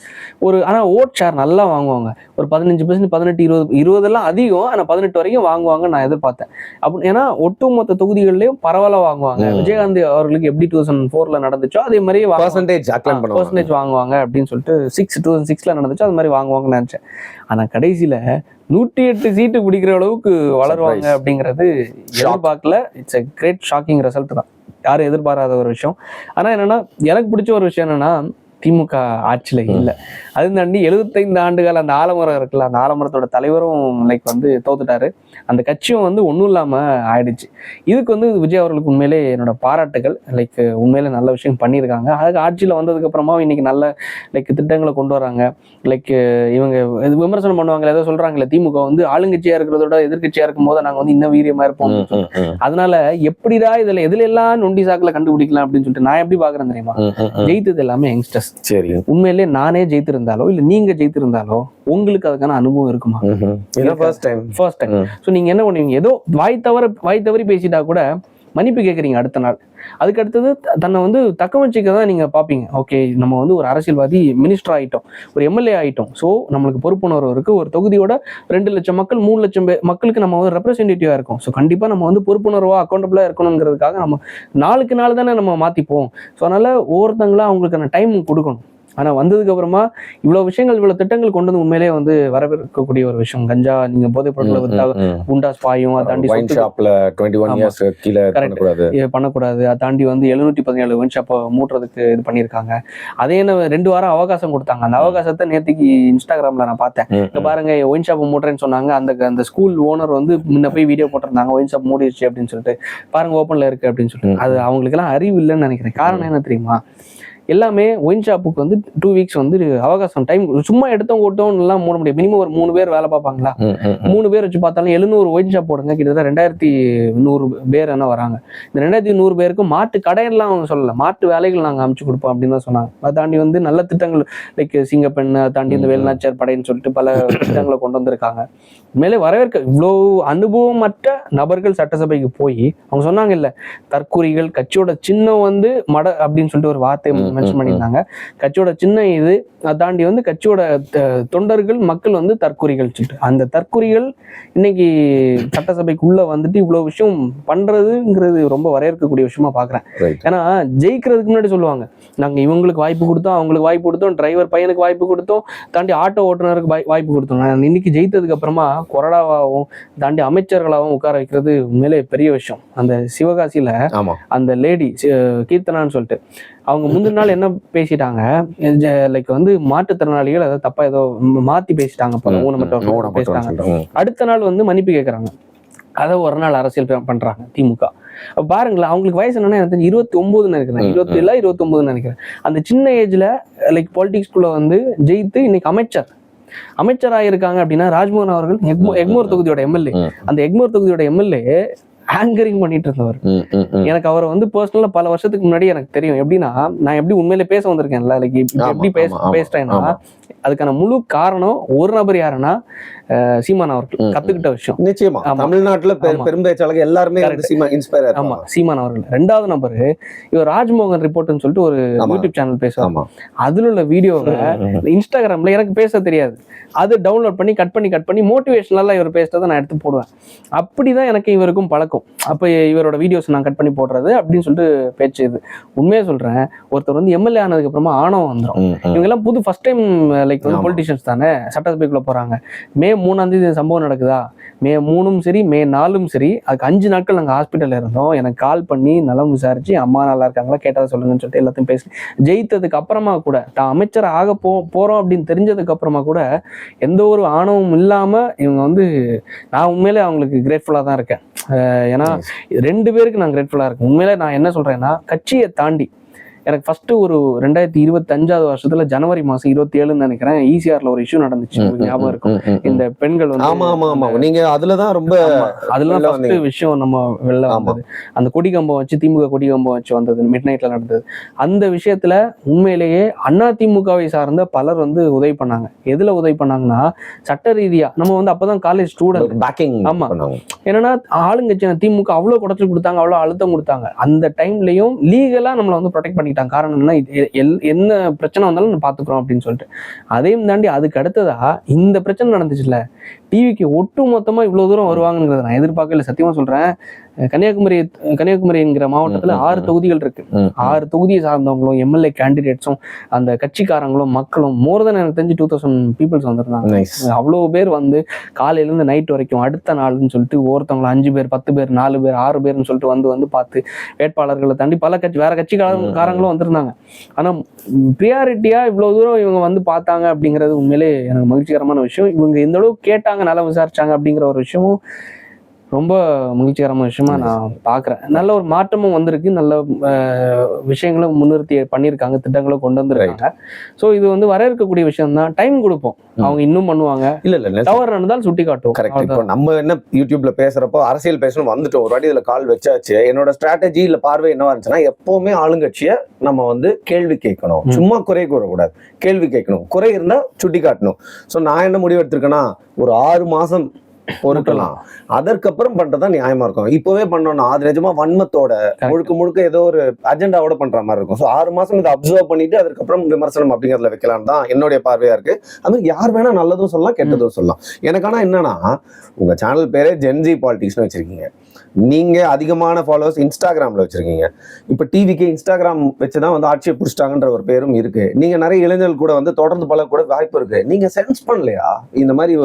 ஒரு ஆனா ஓட் ஷேர் நல்லா வாங்குவாங்க, ஒரு 15%, 18, 20 எல்லாம் அதிகம். ஆனா 18 வரைக்கும் வாங்குவாங்க நான் எதிர்பார்த்தேன். அப்படி ஏன்னா ஒட்டுமொத்த தொகுதிகளிலையும் பரவாயில்ல வாங்குவாங்க. விஜயகாந்த் அவர்களுக்கு எப்படி 2004ல நடந்துச்சோ அதே மாதிரி பர்சன்டேஜ் வாங்குவாங்க அப்படின்னு சொல்லிட்டு 2006ல நடந்துச்சோ அது மாதிரி வாங்குவாங்கன்னு நினைச்சேன். ஆனா கடைசியில 108 சீட்டு பிடிக்கிற அளவுக்கு வளருவாங்க அப்படிங்கிறது எதிர்பார்க்கல. It's a great shocking result தான், யாரும் எதிர்பாராத ஒரு விஷயம். ஆனா என்னன்னா, எனக்கு பிடிச்ச ஒரு விஷயம் என்னன்னா, திமுக ஆட்சியில இல்லை. அது தாண்டி 75 ஆண்டுகள் அந்த ஆலமரம் இருக்குல்ல, அந்த ஆலமரத்தோட தலைவரும் லைக் வந்து தோத்துட்டாரு. அந்த கட்சியும் வந்து ஒன்றும் இல்லாம ஆயிடுச்சு. இதுக்கு வந்து விஜய் அவர்களுக்கு உண்மையிலே என்னோட பாராட்டுகள். லைக் உண்மையிலே நல்ல விஷயம் பண்ணியிருக்காங்க. அதுக்கு ஆட்சியில் வந்ததுக்கு அப்புறமா இன்னைக்கு நல்ல லைக் திட்டங்களை கொண்டு வராங்க. லைக் இவங்க விமர்சனம் பண்ணுவாங்க, ஏதோ சொல்றாங்களே, திமுக வந்து ஆளுங்கட்சியா இருக்கிறதோட எதிர்கட்சியா இருக்கும் போது நாங்க வந்து இன்னும் வீரியமா இருப்போம். அதனால எப்படிடா எதுல எல்லாம் நொண்டி சாக்குல கண்டுபிடிக்கலாம் அப்படின்னு சொல்லிட்டு நான் எப்படி பாக்குறேன் தெரியுமா, ஜெயித்தது எல்லாமே யங்ஸ்டர்ஸ். சரி, உண்மையிலே நானே ஜெயித்திருந்தாலோ இல்ல நீங்க ஜெயித்திருந்தாலோ உங்களுக்கு அதுக்கான அனுபவம் இருக்குமா? First time. சோ நீங்க என்ன பண்ணுவீங்க, ஏதோ வாய் தவறி பேசிட்டா கூட மன்னிப்பு கேட்குறீங்க அடுத்த நாள். அதுக்கு அடுத்தது தன்னை வந்து தக்க வச்சுக்க தான் நீங்க பாப்பீங்க. ஓகே, நம்ம வந்து ஒரு அரசியல்வாதி, மினிஸ்டர் ஆயிட்டோம், ஒரு எம்எல்ஏ ஆயிட்டோம். ஸோ நம்மளுக்கு பொறுப்புணர்வு இருக்கு. ஒரு தொகுதியோட 2 லட்சம் மக்கள், 3 லட்சம் மக்களுக்கு நம்ம வந்து ரெப்ரஸன்டேட்டிவா இருக்கும். ஸோ கண்டிப்பா நம்ம வந்து பொறுப்புணர்வா அக்கௌண்டபிளா இருக்கணுங்கிறதுக்காக நம்ம நாளுக்கு நாள் தானே நம்ம மாத்திப்போம். ஸோ அதனால ஒவ்வொருத்தங்களா அவங்களுக்கான டைம் கொடுக்கணும். ஆனா வந்ததுக்கு அப்புறமா இவ்வளவு விஷயங்கள், இவ்வளவு திட்டங்கள் கொண்டு வந்து உண்மையிலேயே வந்து வரவேற்கக்கூடிய ஒரு விஷயம். கஞ்சா, நீங்க போதைப் பொருட்களை வித்தா குண்டாஸ் பாயும், அதை தாண்டி பண்ணக்கூடாது. அதை தாண்டி வந்து 717 ஒயின் ஷாப்பை மூட்டுறதுக்கு இது பண்ணியிருக்காங்க. அதே என்ன 2 வாரம் அவகாசம் கொடுத்தாங்க. அந்த அவகாசத்தை நேற்றுக்கு இன்ஸ்டாகிராம்ல நான் பார்த்தேன். இங்க பாருங்க, ஒயின் ஷாப்பை மூட்டுறேன்னு சொன்னாங்க. அந்த ஸ்கூல் ஓனர் வந்து முன்ன போய் வீடியோ போட்டிருந்தாங்க, ஒயின் ஷாப் மூடிடுச்சு அப்படின்னு சொல்லிட்டு, பாருங்க ஓப்பன்ல இருக்கு அப்படின்னு சொல்லிட்டு. அது அவங்களுக்கு எல்லாம் அறிவு இல்லைன்னு நினைக்கிறேன். காரணம் என்ன தெரியுமா, எல்லாமே ஒயின் ஷாப்புக்கு வந்து 2 வீக்ஸ் வந்து அவகாசம் டைம். சும்மா எடுத்தவங்க ஓட்டவும் எல்லாம் மூட முடியும். மினிமம் ஒரு 3 பேர் வேலை பார்ப்பாங்களா? 3 பேர் வச்சு பார்த்தாலும் 700 ஒயின் ஷாப் போடுங்க, கிட்டத்தட்ட 2100 பேர் என்ன வராங்க. இந்த 2100 பேருக்கு மாட்டு கடையெல்லாம் அவங்க சொல்லல, மாட்டு வேலைகள் நாங்கள் அமைச்சு கொடுப்போம் அப்படின்னு தான் சொன்னாங்க. அதை தாண்டி வந்து நல்ல திட்டங்கள் லைக் சிங்கப்பெண், அதை தாண்டி இந்த வேலுநாச்சியார் படைன்னு சொல்லிட்டு பல திட்டங்களை கொண்டு வந்திருக்காங்க. உண்மையிலே வரவேற்க இவ்வளோ அனுபவமற்ற நபர்கள் சட்டசபைக்கு போய் அவங்க சொன்னாங்க இல்ல, தற்குறிகள், கட்சியோட சின்னம் வந்து மட அப்படின்னு சொல்லிட்டு ஒரு வார்த்தையை மென்ஷன் பண்ணியிருந்தாங்க. கட்சியோட சின்னம் இது, அதை தாண்டி வந்து கட்சியோட தொண்டர்கள் மக்கள் வந்து தற்குறிகள் சொல்லிட்டு, அந்த தற்குறிகள் இன்னைக்கு சட்டசபைக்குள்ள வந்துட்டு இவ்வளவு விஷயம் பண்றதுங்கிறது ரொம்ப வரவேற்கக்கூடிய விஷயமா பாக்குறேன். ஏன்னா ஜெயிக்கிறதுக்கு முன்னாடி சொல்லுவாங்க, நாங்க இவங்களுக்கு வாய்ப்பு கொடுத்தோம், அவங்களுக்கு வாய்ப்பு கொடுத்தோம், டிரைவர் பையனுக்கு வாய்ப்பு கொடுத்தோம், தாண்டி ஆட்டோ ஓட்டுநருக்கு வாய்ப்பு கொடுத்தோம். இன்னைக்கு ஜெயித்ததுக்கு அப்புறமா கொறடாவாகவும் தாண்டி அமைச்சர்களாகவும் உட்கார வைக்கிறது உண்மையிலே பெரிய விஷயம். அந்த சிவகாசியில அந்த லேடி கீர்த்தனான்னு சொல்லிட்டு அவங்க முந்தின நாள் என்ன பேசிட்டாங்க, லைக் வந்து மாற்றுத்திறனாளிகள் அதை தப்பா ஏதோ மாத்தி பேசிட்டாங்க, ஊனமற்ற பேசிட்டாங்க. அடுத்த நாள் வந்து மன்னிப்பு கேட்கறாங்க. அதை ஒரு நாள் அரசியல் பண்றாங்க திமுக. பாருங்களேன், அவங்களுக்கு வயசு என்னன்னா எனக்கு 29 நினைக்கிறேன், 27 29 நினைக்கிறேன். அந்த சின்ன ஏஜ்ல லைக் பாலிடிக்ஸ்குள்ள வந்து ஜெயித்து இன்னைக்கு அமைச்சராக இருக்காங்க அப்படின்னா ராஜ்மோகன் அவர்கள் எக்மோர் தொகுதியோட எம்எல்ஏ. அந்த எக்மோர் தொகுதியோட எம்எல்ஏ ஆங்கரிங் பண்ணிட்டு இருந்தவர். எனக்கு அவரை வந்து பர்சனலா பல வருஷத்துக்கு முன்னாடி எனக்கு தெரியும். எப்படின்னா நான் எப்படி உண்மையிலே பேச வந்திருக்கேன்ல, லைக் எப்படி பேசுறேன்னா அதுக்கான முழு காரணம் ஒரு நபர் யாருன்னா சீமான் அவர்கள் கத்துக்கிட்ட விஷயம். நிச்சயமா தமிழ்நாட்டுல பெரும் பேச்சாளர்கள் எல்லாருமே ஆமா சீமான் அவர்கள். ரெண்டாவது நபர் இவர் ராஜ்மோகன் ரிப்போர்ட்னு சொல்லிட்டு ஒரு யூடியூப் சேனல் பேசுவாங்க. அதுல உள்ள வீடியோவை இன்ஸ்டாகிராம்ல எனக்கு பேச தெரியாது, அது டவுன்லோட் பண்ணி கட் பண்ணி மோட்டிவேஷனலா இவர் பேசுறதை நான் எடுத்து போடுவேன். அப்படிதான் எனக்கு இவருக்கும் பழக்கம். அப்ப இவரோட வீடியோஸ் நான் கட் பண்ணி போடுறது அப்படின்னு சொல்லிட்டு பேச்சு. இது உண்மையா சொல்றேன், ஒருத்தர் வந்து எம்எல்ஏ ஆனதுக்கு அப்புறமா ஆணவம் வந்துடும். இவங்க எல்லாம் ஃபர்ஸ்ட் டைம் லைக் வந்து பொலிட்டிஷியன்ஸ் தானே சட்டசபைக்குள்ள போறாங்க. மே 3 சம்பவம் நடக்குதா, மே 3 சரி மே 4 சரி, அதுக்கு 5 நாட்கள் நாங்கள் ஹாஸ்பிட்டல்ல இருந்தோம். எனக்கு கால் பண்ணி நலம் விசாரிச்சு அம்மா நல்லா இருக்காங்களா கேட்டதை சொல்லுங்கன்னு சொல்லிட்டு எல்லாத்தையும் பேசி ஜெயித்ததுக்கு அப்புறமா கூட தான் அமைச்சர் ஆக போறோம் அப்படின்னு தெரிஞ்சதுக்கு அப்புறமா கூட எந்த ஒரு ஆணவமும் இல்லாம இவங்க வந்து, நான் உண்மையிலே அவங்களுக்கு கிரேட்ஃபுல்லா தான் இருக்கேன். ஏன்னா 2 பேருக்கு நான் கிரேட்ஃபுல்லா இருக்கேன். உண்மையிலே நான் என்ன சொல்றேன்னா, கட்சியை தாண்டி எனக்கு ஃபர்ஸ்ட் ஒரு 2025 வருஷத்துல ஜனவரி மாசம் 27 நினைக்கிறேன், ஈசிஆர்ல ஒரு இஷ்யூ நடந்துச்சு, ஞாபகம் இருக்கும். இந்த பெண்கள் வந்து நீங்க அதுலதான் ரொம்ப அதுலதான் ஃபர்ஸ்ட் விஷயம் நம்ம வெளில வந்தது. அந்த கொடிகம்பம் வச்சு திமுக கொடிகம்பம் வச்சு வந்தது, மிட் நைட்ல நடந்தது. அந்த விஷயத்துல உண்மையிலேயே அதிமுகவை சார்ந்த பலர் வந்து உதவி பண்ணாங்க. எதுல உதவி பண்ணாங்கன்னா, சட்ட ரீதியா நம்ம வந்து அப்பதான் காலேஜ் ஸ்டூடெண்ட். ஆமா, என்னன்னா ஆளுங்கட்சி திமுக அவ்வளவு குடைச்சல் கொடுத்தாங்க, அவ்வளவு அழுத்தம் கொடுத்தாங்க. அந்த டைம்லயும் லீகலா நம்மளை வந்து ப்ரொடெக்ட் பண்ணி காரணம் என்ன, என்ன பிரச்சனை வந்தாலும் பாத்துக்கிறோம் அப்படின்னு சொல்லிட்டு. அதையும் தாண்டி அதுக்கு அடுத்ததா இந்த பிரச்சனை நடந்துச்சுல்ல, டிவிக்கு ஒட்டு மொத்தமா இவ்வளவு தூரம் வருவாங்கிறத நான் எதிர்பார்க்கல. சத்தியமா சொல்றேன். கன்னியாகுமரிங்கிற மாவட்டத்துல 6 தொகுதிகள் இருக்கு. 6 தொகுதியை சார்ந்தவங்களும் எம்எல்ஏ கேண்டிடேட்ஸும் அந்த கட்சிக்காரங்களும் மக்களும் மோர் தென் எனக்கு தெரிஞ்சு 2000 பீப்புள்ஸ் வந்திருந்தாங்க. அவ்வளவு பேர் வந்து காலையில இருந்து நைட் வரைக்கும் அடுத்த நாள்னு சொல்லிட்டு ஒருத்தவங்களை 5 பேர் 10 பேர் 4 பேர் 6 பேர்னு சொல்லிட்டு வந்து பார்த்து வேட்பாளர்களை தாண்டி பல வேற கட்சிக்காரங்களும் வந்திருந்தாங்க. ஆனா ப்ரியாரிட்டியா இவ்வளவு தூரம் இவங்க வந்து பார்த்தாங்க அப்படிங்கிறது உண்மையிலே எனக்கு மகிழ்ச்சிகரமான விஷயம். இவங்க இந்த அளவுக்கு கேட்டாங்க, நல்லா விசாரிச்சாங்க அப்படிங்கிற ஒரு விஷயமும் ரொம்ப மகிழ்ச்சிகரமான விஷயமா நான் பாக்குறேன். நல்ல ஒரு மாற்றமும் வந்திருக்கு, நல்ல விஷயங்களும் முன்னிறுத்தி பண்ணியிருக்காங்க, திட்டங்களும் கொண்டு வந்திருக்காங்க. ஸோ இது வந்து வரவேற்கக்கூடிய விஷயம் தான். டைம் கொடுப்போம், அவங்க இன்னும் பண்ணுவாங்க. இல்ல தவறு நடந்தாலும் சுட்டி காட்டும். இப்போ நம்ம என்ன யூடியூப்ல பேசுறப்போ அரசியல் பேசணும் வந்துட்டோம், ஒரு வாட்டி இதுல கால் வச்சாச்சு. என்னோட ஸ்ட்ராட்டஜி இல்ல பார்வை என்னவா இருந்துச்சுன்னா, எப்பவுமே ஆளுங்கட்சியை நம்ம வந்து கேள்வி கேட்கணும், சும்மா குறை கூறக்கூடாது, கேள்வி கேட்கணும், குறை இருந்தா சுட்டி காட்டணும். ஸோ நான் என்ன முடிவு எடுத்திருக்கேன்னா, ஒரு 6 மாசம் பொறுக்கலாம், அதற்கப்புறம் பண்றதா நியாயமா இருக்கும். இப்பவே பண்ணோம்னா அது நிஜமா வன்மத்தோட முழுக்க ஏதோ ஒரு அஜெண்டாவோட பண்ற மாதிரி இருக்கும். ஸோ 6 மாசம் இதை அப்சர்வ் பண்ணிட்டு அதுக்கப்புறம் விமர்சனம் அப்படிங்கிறதுல வைக்கலாம் தான் என்னுடைய பார்வையா இருக்கு. அது யார் வேணா நல்லதும் சொல்லலாம், கெட்டதும் சொல்லலாம். எனக்கு ஆனா என்னன்னா, உங்க சேனல் பேரே ஜென்ஜி பாலிடிக்ஸ்னு வச்சிருக்கீங்க, நீங்க அதிகமான ஃபாலோவர்ஸ் இன்ஸ்டாகிராம்ல வச்சிருக்கீங்க. இப்ப டிவிக்கு இன்ஸ்டாகிராம் வச்சுதான் வந்து ஆட்சியை புடிச்சிட்டாங்கன்ற ஒரு பேரும் இருக்கு. நீங்க நிறைய இளைஞர்கள் கூட வந்து தொடர்ந்து பல கூட வாய்ப்பு இருக்கு. நீங்க சென்ஸ் பண்ணலையா இந்த மாதிரி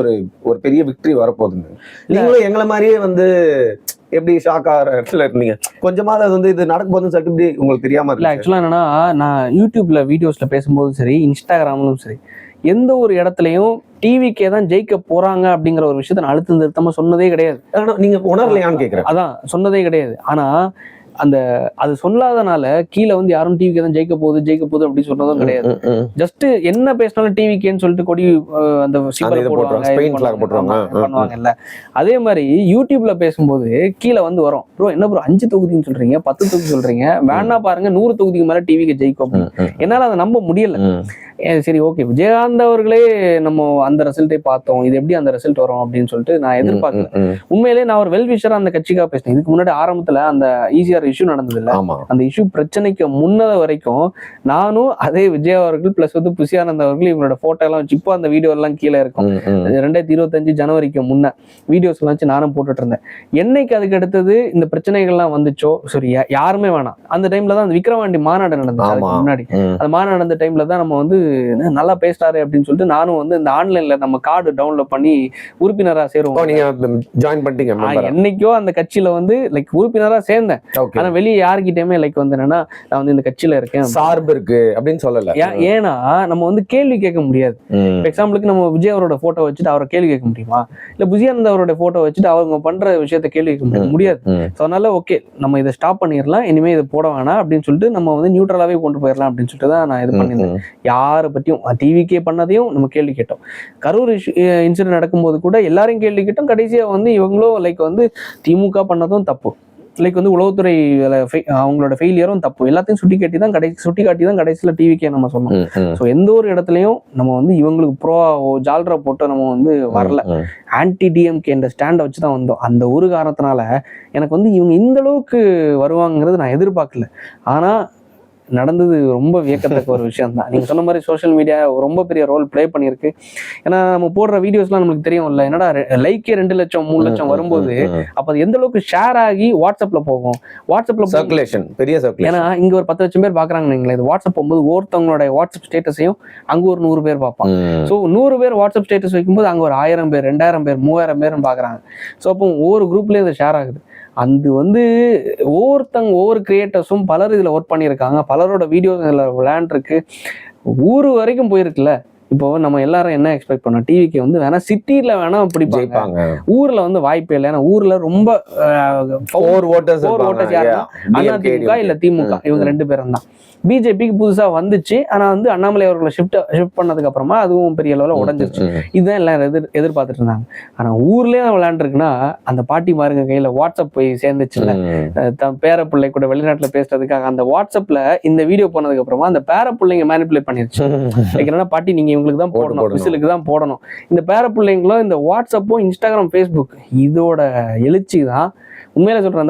ஒரு பெரிய விக்டரி வரப்போகுதுன்னு? நீங்களும் எங்களை மாதிரியே வந்து எப்படி ஷாக் ஆகிற இடத்துல இருந்தீங்க, கொஞ்சமாவது அது வந்து இது நடக்கும் போதும் சட்டு இப்படி உங்களுக்கு தெரியாம இல்ல. ஆக்சுவலா என்னன்னா, நான் யூடியூப்ல வீடியோஸ்ல பேசும்போதும் சரி, இன்ஸ்டாகிராம்லும் சரி, எந்த ஒரு இடத்துலயும் டிவிக்கே தான் ஜெயிக்க போறாங்க அப்படிங்கிற ஒரு விஷயத்த நான் அழுத்தம் திருத்தமா சொன்னதே கிடையாது. நீங்க உணரலையான்னு கேக்குறேன். அதான் சொன்னதே கிடையாது. ஆனா அந்த அது சொல்லாதனால கீழே வந்து யாரும் டிவிக்கு தான் ஜெயிக்க போகுது அப்படி சொன்னதும் கிடையாது. ஜஸ்ட் என்ன பேசினாலும் டிவிக்கேன்னு சொல்லிட்டு கொடி அந்த சிம்பல் பண்ணுவாங்கல்ல. அதே மாதிரி யூடியூப்ல பேசும்போது கீழே வந்து வரும், ப்ரோ என்ன ப்ரோ 5 தொகுதின்னு சொல்றீங்க, 10 தொகுதி சொல்றீங்க, வேணா பாருங்க 100 தொகுதிக்கு மேல டிவிக்கு ஜெயிக்கும். என்னால அதை நம்ப முடியல. சரி ஓகே, விஜயகாந்த் அவர்களே நம்ம அந்த ரிசல்ட்டை பார்த்தோம், இது எப்படி அந்த ரிசல்ட் வரும் அப்படின்னு சொல்லிட்டு நான் எதிர்பார்க்கல. உண்மையிலேயே நான் ஒரு வெல்விஷரா அந்த கட்சிக்காக பேசினேன். இதுக்கு முன்னாடி ஆரம்பத்துல அந்த ஈசிஆர் இஷ்யூ நடந்தது இல்ல, அந்த இஷ்யூ பிரச்சனைக்கு முன்னத வரைக்கும் நானும் அதே விஜய் அவர்கள் பிளஸ் வந்து புசியானந்த் அவர்கள் இவங்களோட போட்டோ எல்லாம் வச்சு, இப்போ அந்த வீடியோ எல்லாம் கீழே இருக்கும், 2025 ஜனவரிக்கு முன்ன வீடியோஸ் எல்லாம் வச்சு நானும் போட்டுட்டு இருந்தேன். என்னைக்கு அதுக்கு அடுத்தது இந்த பிரச்சனைகள்லாம் வந்துச்சோ, சரி யாருமே வேணாம், அந்த டைம்ல தான் அந்த விக்ரவாண்டி மாநாடு நடந்துச்சு. முன்னாடி அந்த மாநாடு நடந்த டைம்ல தான் நம்ம வந்து நல்லா பேசுறாரு அப்படின்னு சொல்லிட்டு நானும் வந்து இந்த ஆன்லைன்ல நம்ம கார்டு டவுன்லோட் பண்ணி உறுப்பினரா சேருவோம். என்னைக்கோ அந்த கட்சியில வந்து லைக் உறுப்பினரா சேர்ந்தேன். ஆனா வெளியே யாருக்கிட்டயுமே லைக் வந்து என்னன்னா நான் வந்து இந்த கட்சியில இருக்கேன், சார்பு இருக்கு அப்படின்னு சொல்லல. ஏன்னா நம்ம வந்து கேள்வி கேட்க முடியாது. எக்ஸாம்பிளுக்கு நம்ம விஜய் அவரோட போட்டோ வச்சுட்டு அவரை கேள்வி கேட்க முடியுமா, இல்ல புஜியானந்த் அவரோட போட்டோ வச்சுட்டு அவங்க பண்ற விஷயத்த கேள்வி கேட்க முடியாது. அதனால ஓகே நம்ம இதை ஸ்டாப் பண்ணிடலாம், இனிமே இதை போட வேணாம் அப்படின்னு சொல்லிட்டு நம்ம வந்து நியூட்ரலாவே கொண்டு போயிடலாம் அப்படின்னு சொல்லிட்டு தான் நான் இது பண்ணியிருந்தேன். யாரை பத்தியும் டிவிக்கே பண்ணதையும் நம்ம கேள்வி கேட்டோம். கரூர் இன்சிடென்ட் நடக்கும்போது கூட எல்லாரையும் கேள்வி கேட்டோம். கடைசியா வந்து இவங்களும் லைக் வந்து திமுக பண்ணதும் தப்பு, லைக் வந்து உளவுத்துறை அவங்களோட ஃபெயிலியரும் தப்பு, எல்லாத்தையும் சுட்டி காட்டி தான் கடைசியில டிவிக்கே நம்ம சொன்னோம். ஸோ எந்த ஒரு இடத்துலையும் நம்ம வந்து இவங்களுக்கு ப்ரோவோ ஜால்ரா போட்டு நம்ம வந்து வரல, ஆன்டி டிஎம்கே என்ற ஸ்டாண்டை வச்சு தான் வந்தோம். அந்த ஒரு காரணத்தினால எனக்கு வந்து இவங்க இந்த அளவுக்கு வருவாங்கிறது நான் எதிர்பார்க்கல. ஆனா நடந்தது ரொம்ப வியக்கத்தக்க ஒரு விஷயம் தான். நீங்க சொன்ன மாதிரி சோஷியல் மீடியா ரொம்ப பெரிய ரோல் பிளே பண்ணியிருக்கு. ஏன்னா நம்ம போடுற வீடியோஸ்லாம் நமக்கு தெரியும்ல, என்னடா லைக்கே 2 லட்சம் 3 லட்சம் வரும்போது அப்ப அது எந்த அளவுக்கு ஷேர் ஆகி வாட்ஸ்அப்ல போகும், வாட்ஸ்அப்ல சர்க்குலேஷன் பெரிய சர்க்குலேஷன். ஏன்னா இங்க ஒரு 10 லட்சம் பேர் பாக்குறாங்க, இது வாட்ஸ்அப் போகும்போது ஒருத்தவங்களோட வாட்ஸ்அப் ஸ்டேட்டஸையும் அங்க ஒரு 100 பேர் பார்ப்பாங்க. ஸோ 100 பேர் வாட்ஸ்அப் ஸ்டேட்டஸ் வைக்கும்போது அங்க ஒரு 1000 பேர் 2000 பேர் 3000 பேர் பாக்குறாங்க. ஸோ அப்போ ஒவ்வொரு குரூப்லயும் இது ஷேர் ஆகுது. அது வந்து ஒவ்வொரு கிரியேட்டர்ஸும் பலர் இதுல ஒர்க் பண்ணியிருக்காங்க, பலரோட வீடியோஸ் இதுல விளையாண்டுருக்கு, ஊரு வரைக்கும் போயிருக்குல்ல. இப்போ நம்ம எல்லாரும் என்ன எக்ஸ்பெக்ட் பண்ணோம், டிவிக்கு வந்து வேணா சிட்டில வேணா பிடிப்பாங்க, ஊர்ல வந்து வாய்ப்பே இல்லை. ஏன்னா ஊர்ல ரொம்ப ஓட்டர்ஸ் யாருன்னா அதிமுக இல்ல திமுக, இவங்க 2 பேரும் தான். பிஜேபிக்கு புதுசா வந்துச்சு, ஆனா வந்து அண்ணாமலை அவர்களை ஷிஃப்ட் பண்ணதுக்கு அப்புறமா அதுவும் பெரிய அளவுல உடஞ்சிருச்சு. இதுதான் எல்லாரும் எதிர்பார்த்துட்டு இருந்தாங்க. ஆனா ஊர்லயே விளையாண்டுருக்குன்னா அந்த பாட்டி மாருங்க கையில வாட்ஸ்அப் போய் சேர்ந்துச்சுல, பேர பிள்ளை கூட வெளிநாட்டுல பேசுறதுக்காக அந்த வாட்ஸ்அப்ல இந்த வீடியோ போனதுக்கு அப்புறமா அந்த பேர பிள்ளைங்க மேனிபுலேட் பண்ணிருச்சு. என்னன்னா பாட்டி நீங்க இவங்களுக்கு தான் போடணும், விசிலுக்கு தான் போடணும். இந்த பேர பிள்ளைங்களும் இந்த வாட்ஸ்அப்பும் இன்ஸ்டாகிராம் ஃபேஸ்புக் இதோட எழுச்சி தான் உண்மையில சொல்றேன்.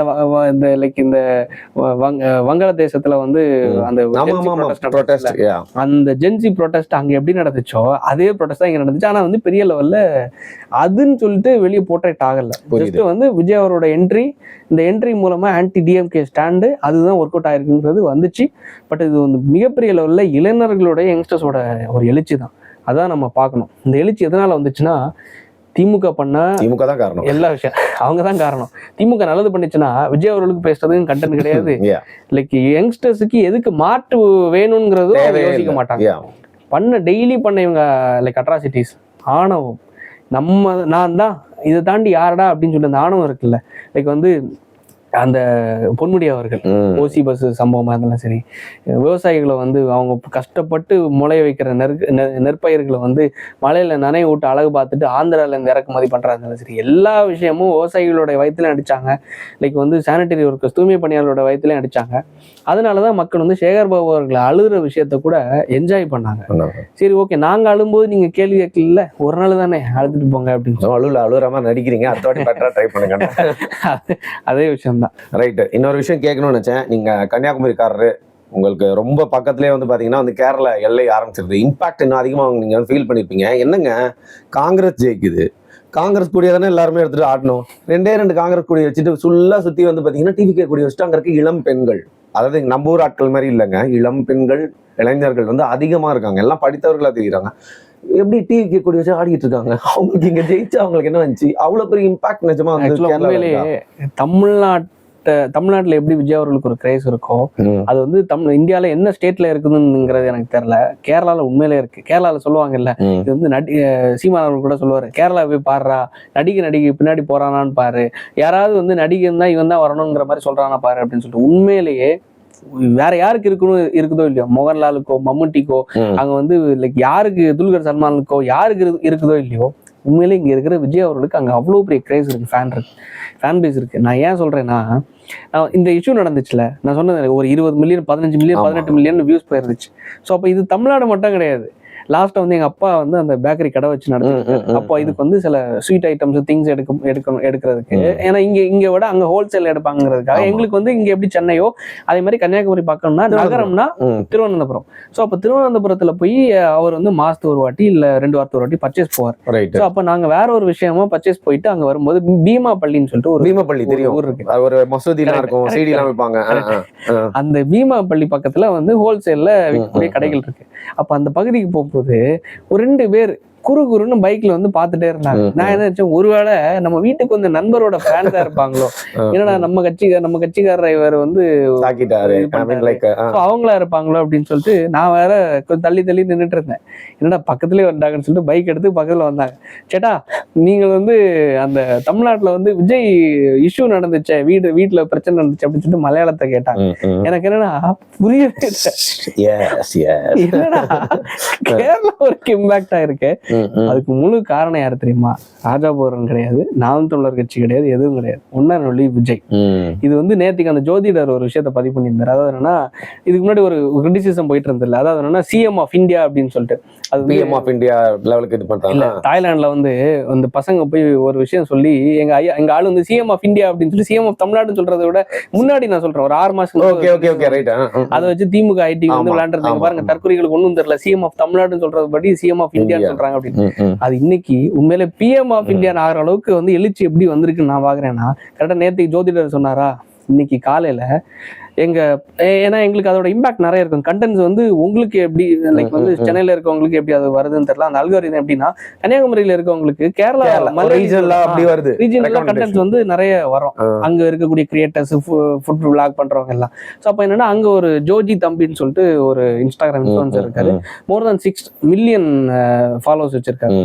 இந்த லைக் இந்த வங்காளதேசத்துல வந்து அந்த ஜென்சி ப்ரொடெஸ்ட் அங்க எப்படி நடந்துச்சோ அதே ப்ரொடெஸ்ட் தான் இங்க நடந்துச்சு. ஆனா வந்து பெரிய லெவல்ல அதுன்னு சொல்லிட்டு வெளியே போர்ட்ரேட் ஆகல. ஜஸ்ட் வந்து விஜய் அவரோட இந்த என்ட்ரி மூலமா ஆன்டி டிஎம்கே ஸ்டாண்டு அதுதான் ஒர்க் அவுட் ஆயிருக்குங்கிறது வந்துச்சு. பட் இது வந்து மிகப்பெரிய லெவல்ல இளைஞர்களோட யங்ஸ்டர்ஸோட ஒரு எழுச்சி தான். அதான் நம்ம பார்க்கணும். இந்த எழுச்சி எதனால வந்துச்சுன்னா திமுக தான் காரணம், எல்லா விஷயம் அவங்க தான் காரணம். திமுக நல்லது பண்ணிச்சுன்னா விஜய் அவர்களுக்கு பேசுறதுக்கும் கண்டென்ட் கிடையாது. லைக் யங்ஸ்டர்ஸுக்கு எதுக்கு மாற்று வேணும்ங்கிறதும் யோசிக்க மாட்டாங்க. டெய்லி பண்ண இவங்க லைக் அட்ராசிட்டிஸ் ஆணவம், நான் தான் இதை தாண்டி யாரடா அப்படின்னு சொல்லி அந்த ஆணவம் இருக்குல்ல. லைக் வந்து அந்த பொன்முடி அவர்கள் ஓசி பஸ் சம்பவமா இருந்தாலும் சரி, விவசாயிகளை வந்து அவங்க கஷ்டப்பட்டு முளைய வைக்கிற நெற்பயிர்களை வந்து மழையில நனைய விட்டு அழகு பார்த்துட்டு ஆந்திரால இருந்து இறக்குமதி பண்றாங்க சரி, எல்லா விஷயமும் விவசாயிகளோட வயிற்றுலையும் அடிச்சாங்க. லைக் வந்து சானிட்டரி ஒர்க்கர்ஸ் தூய்மை பணியாளர்களோட வயிற்றுலையும் அடிச்சாங்க. அதனாலதான் மக்கள் வந்து சேகர் பாபு அவர்களை அழுகிற விஷயத்த கூட என்ஜாய் பண்ணாங்க. சரி ஓகே, நாங்க அழும்போது நீங்க கேள்வி கேட்கல, ஒரு நாள் தானே அழுதுட்டு போங்க அப்படின்னு அழுகுற நடிக்கிறீங்க, ட்ரை பண்ணுங்க. அதே விஷயம் தான். ரைட். இன்னொரு விஷயம் கேட்கணும்னு நினைச்சேன். நீங்க கன்னியாகுமரிக்காரரு, உங்களுக்கு ரொம்ப பக்கத்துலேயே வந்து பாத்தீங்கன்னா வந்து கேரளா எல்லை ஆரம்பிச்சிருது. இம்பாக்ட் இன்னும் அதிகமாக நீங்க வந்து ஃபீல் பண்ணிருப்பீங்க. என்னங்க காங்கிரஸ் ஜெயிக்குது, காங்கிரஸ் கூடிய தானே எல்லாருமே எடுத்துட்டு ஆட்டணும். 2 காங்கிரஸ் கூடிய வச்சுட்டு ஃபுல்லா சுத்தி வந்து பாத்தீங்கன்னா டிவிகே கூடிய வச்சுட்டு அங்க இருக்க இளம் பெண்கள், அதாவது நம்ம ஊர் ஆட்கள் மாதிரி இல்லைங்க, இளம் பெண்கள் இளைஞர்கள் வந்து அதிகமா இருக்காங்க, எல்லாம் படித்தவர்களா தெரியுறாங்க. எப்படி டிவிக்கு கூடிய வச்சு ஆடிட்டு இருக்காங்க. அவங்களுக்கு இங்க ஜெயிச்சா அவங்களுக்கு என்ன வந்துச்சு? அவ்வளவு பெரிய இம்பாக்ட் நிஜமா வந்து தமிழ்நாட்டை தமிழ்நாட்டுல எப்படி விஜய் அவர்களுக்கு ஒரு கிரேஸ் இருக்கோ அது வந்து இந்தியால என்ன ஸ்டேட்ல இருக்குதுங்கிறது எனக்கு தெரியல. கேரளால உண்மையிலே இருக்கு. கேரளால சொல்லுவாங்கல்ல, இது வந்து சீமான் அவர்கள் கூட சொல்லுவாரு, கேரளா போய் பாடுறா, நடிகை பின்னாடி போறானான்னு பாரு, யாராவது வந்து நடிகன் தான் இவன் தான் வரணுங்கிற மாதிரி சொல்றானா பாரு அப்படின்னு சொல்லிட்டு. உண்மையிலேயே வேற யாருக்கு இருக்குதோ இல்லையோ, மோகன்லாலுக்கோ மம்முட்டிக்கோ அங்க வந்து லைக் யாருக்கு துல்கர் சல்மானுக்கோ யாருக்கு இருக்குதோ இல்லையோ, உண்மையிலே இங்க இருக்கிற விஜய் அவர்களுக்கு அங்க அவ்வளவு பெரிய கிரேஸ் இருக்கு, ஃபேன் பேஸ் இருக்கு. நான் ஏன் சொல்றேன்னா, இந்த இஷ்யூ நடந்துச்சுல, நான் சொன்னது ஒரு 20 மில்லியன் 15 மில்லியன் 18 மில்லியன் வியூஸ் போயிருந்துச்சு. ஸோ அப்போ இது தமிழ்நாடு மட்டும் கிடையாது. லாஸ்ட்டாக வந்து எங்கள் அப்பா வந்து அந்த பேக்கரி கடை வச்சு நடத்துறாரு. அப்போ இதுக்கு வந்து சில ஸ்வீட் ஐட்டம்ஸ் திங்ஸ் எடுக்கிறதுக்கு, ஏன்னா இங்கே விட அங்கே ஹோல்சேல் எடுப்பாங்கிறதுக்காக எங்களுக்கு வந்து இங்கே எப்படி சென்னையோ அதே மாதிரி கன்னியாகுமரி பார்க்கணும்னா நகரம்னா திருவனந்தபுரம். ஸோ அப்போ திருவனந்தபுரத்தில் போய் அவர் வந்து மாசத்துக்கு ஒரு வாட்டி இல்லை 2 வாரத்துக்கு ஒரு வாட்டி பர்ச்சேஸ் போவார். ஸோ அப்போ நாங்கள் வேற ஒரு விஷயமா பர்ச்சேஸ் போயிட்டு அங்கே வரும்போது பீமாப்பள்ளின்னு சொல்லிட்டு ஒரு பீமாப்பள்ளி தெரியும், ஊர் இருக்கு, ஒரு மசூதிலாம் இருக்கும், சீடிலாம் வைப்பாங்க. அந்த பீமாப்பள்ளி பக்கத்துல வந்து ஹோல்சேல்ல விற்கக்கூடிய கடைகள் இருக்கு. அப்ப அந்த பகுதிக்கு போகும்போது ஒரு 2 பேர் குறுன்னு பைக்ல வந்து பாத்துட்டே இருந்தாங்க. நான் என்ன நினைச்சேன், ஒருவேளை நம்ம வீட்டுக்கு வந்து நண்பரோட ஃபேன் தான் இருப்பாங்களோ, என்னடா நம்ம கட்சிக்காரர் இவர் வந்து அவங்களா இருப்பாங்களோ அப்படின்னு சொல்லிட்டு நான் வேற கொஞ்சம் தள்ளி நின்றுட்டு இருந்தேன். என்னடா பக்கத்துலயே வந்தாங்கன்னு சொல்லிட்டு பைக் எடுத்து பக்கத்துல வந்தாங்க. சேட்டா, நீங்கள் வந்து அந்த தமிழ்நாட்டுல வந்து விஜய் இஷ்யூ நடந்துச்சு, வீட்டுல பிரச்சனை நடந்துச்சு அப்படின்னு சொல்லிட்டு மலையாளத்தை கேட்டாங்க. எனக்கு என்னன்னா புரியவே என்னடா கேரளா ஒரு இம்பாக்ட் ஆயிருக்கு. அதுக்கு முழு காரணம் யாரு தெரியுமா? ராஜாபுரம் கிடையாது, நாம் தமிழர் கட்சி கிடையாது, எதுவும் கிடையாது. ஒன்னொல்லி விஜய். இது வந்து நேற்றுக்கு அந்த ஜோதிடர் ஒரு விஷயத்த பதிவு பண்ணியிருந்தாரு. அதாவது என்னன்னா, இதுக்கு முன்னாடி ஒரு கிரிட்டிசிசம் போயிட்டு இருந்தது. அதாவது என்னன்னா, சிஎம் ஆஃப் இந்தியா அப்படின்னு சொல்லிட்டு, அது பிஎம் ஆஃப் இந்தியா லெவலுக்கு இது பண்றாங்க. தாய்லாந்துல வந்து அந்த பசங்க போய் ஒரு விஷயம் சொல்லி, எங்க ஆளு வந்து சிஎம் ஆஃப் இந்தியா அப்படின்னு சொல்லி சிஎம் ஆஃப் தமிழ்நாடுன்னு சொல்றதை விட முன்னாடி நான் சொல்றேன் ஒரு 6 மாசம் அதை வச்சு திமுக ஐடி வந்து விளையாண்டுருந்தாங்க பாருங்க. தற்கொலைகளுக்கு ஒன்றும் தெரியல, சிஎம் ஆஃப் தமிழ்நாடுன்னு சொல்றது படி சிஎம் ஆஃப் இந்தியான்னு சொல்றாங்க அப்படின்னு. அது இன்னைக்கு உண்மையில பிஎம் ஆஃப் இந்தியா ஆகிற அளவுக்கு வந்து எழுச்சி எப்படி வந்திருக்குன்னு நான் பாக்குறேன்னா, கரெக்டா நேற்றுக்கு ஜோதிடர் சொன்னாரா, இன்னைக்கு காலையில ஏன்னா எங்களுக்கு அதோட இம்பாக்ட் நிறைய இருக்கும். கண்டென்ட்ஸ் வந்து உங்களுக்கு எப்படி லைக் வந்து சென்னையில இருக்கவங்களுக்கு எப்படி அது வருதுன்னு தெரியல. அந்த அல்காரிதம் எப்படின்னா, கன்னியாகுமரியில இருக்கவங்களுக்கு கேரளா ரீஜனல் கண்டென்ட்ஸ் வந்து நிறைய வரும். அங்க இருக்கக்கூடிய கிரியேட்டர்ஸ், ஃபுட் விளாக் பண்றவங்க எல்லாம். ஸோ அப்போ என்னன்னா, அங்க ஒரு ஜோஜி தம்பின்னு சொல்லிட்டு ஒரு இன்ஸ்டாகிராம் இன்ஃப்ளூயன்சர் இருக்காரு. மோர் தென் 6 மில்லியன் ஃபாலோவர்ஸ் வச்சிருக்காரு.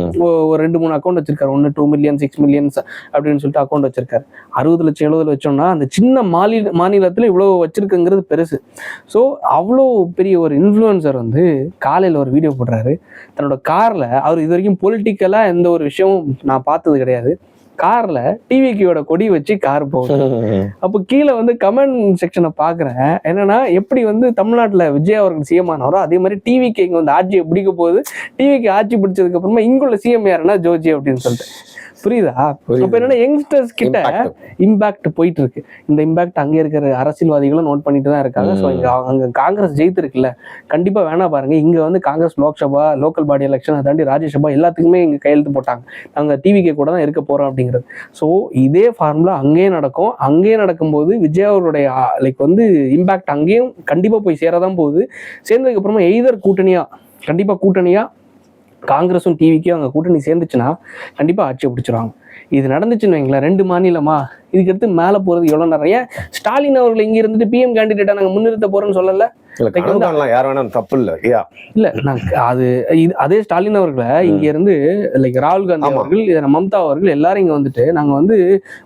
ஒரு 2-3 அக்கௌண்ட் வச்சிருக்காரு. 1 2 மில்லியன் 6 மில்லியன்ஸ் அப்படின்னு சொல்லிட்டு அக்கௌண்ட் வச்சிருக்காரு. 60 லட்சம் 70 லட்சம்னா அந்த சின்ன மாநிலத்துல இவ்வளவு வச்சிருக்குங்கிறது பெருசு. ஸோ அவ்வளோ பெரிய ஒரு இன்ஃப்ளூயன்சர் வந்து காலையில் ஒரு வீடியோ போடுறாரு தன்னோட கார்ல. அவர் இது வரைக்கும் பொலிட்டிக்கலா எந்த ஒரு விஷயமும் நான் பார்த்தது கிடையாது. கார்ல டிவிக்கியோட கொடி வச்சு கார் போகுது. அப்போ கீழே வந்து கமெண்ட் செக்ஷனை பாக்குறேன். என்னன்னா, எப்படி வந்து தமிழ்நாட்டுல விஜய் அவர்கள் சிஎம் ஆனவரோ அதே மாதிரி டிவிக்கு இங்க வந்து ஆட்சியை பிடிக்க போகுது. டிவிக்கு ஆட்சி பிடிச்சதுக்கு அப்புறமா இங்குள்ள சிஎம் யாருன்னா ஜோஜி அப்படின்னு சொல்லிட்டு. புரியுதா? அப்ப என்னன்னா, யங்ஸ்டர்ஸ் கிட்ட இம்பாக்ட் போயிட்டு இருக்கு. இந்த இம்பாக்ட் அங்கே இருக்கிற அரசியல்வாதிகளும் நோட் பண்ணிட்டு தான் இருக்காங்க. ஸோ அங்க காங்கிரஸ் ஜெயித்திருக்குல்ல, கண்டிப்பா வேணா பாருங்க. இங்க வந்து Congress Lok Sabha, local body election, அதை தாண்டி ராஜ்யசபா எல்லாத்துக்குமே இங்க கையெழுத்து போட்டாங்க. நாங்க டிவிக்கு கூட தான் இருக்க போறோம் அப்படிங்கிறது. ஸோ இதே ஃபார்முலா அங்கேயே நடக்கும். அங்கேயே நடக்கும்போது விஜய் அவருடைய லைக் வந்து இம்பாக்ட் அங்கேயும் கண்டிப்பா போய் சேரதான் போகுது. சேர்ந்ததுக்கு அப்புறமா எய்தர் கூட்டணியா காங்கிரஸும் டிவிக்கும் அங்கே கூட்டணி சேர்ந்துச்சுன்னா கண்டிப்பாக ஆட்சியை பிடிச்சிருவாங்க. இது நடந்துச்சுன்னு வைங்களேன், 2 மாநிலமா, இதுக்கு அடுத்து மேலே போகிறது எவ்வளோ நிறைய. ஸ்டாலின் அவர்கள் இங்கே இருந்துட்டு பிஎம் கேண்டிடேட்டா நாங்கள் முன்னிறுத்த போகிறோன்னு சொல்லலை. அதே ஸ்டாலின் அவர்களை இங்க இருந்து லைக் ராகுல் காந்தி அவர்கள், மம்தா அவர்கள் எல்லாரும் இங்க வந்துட்டு நாங்க வந்து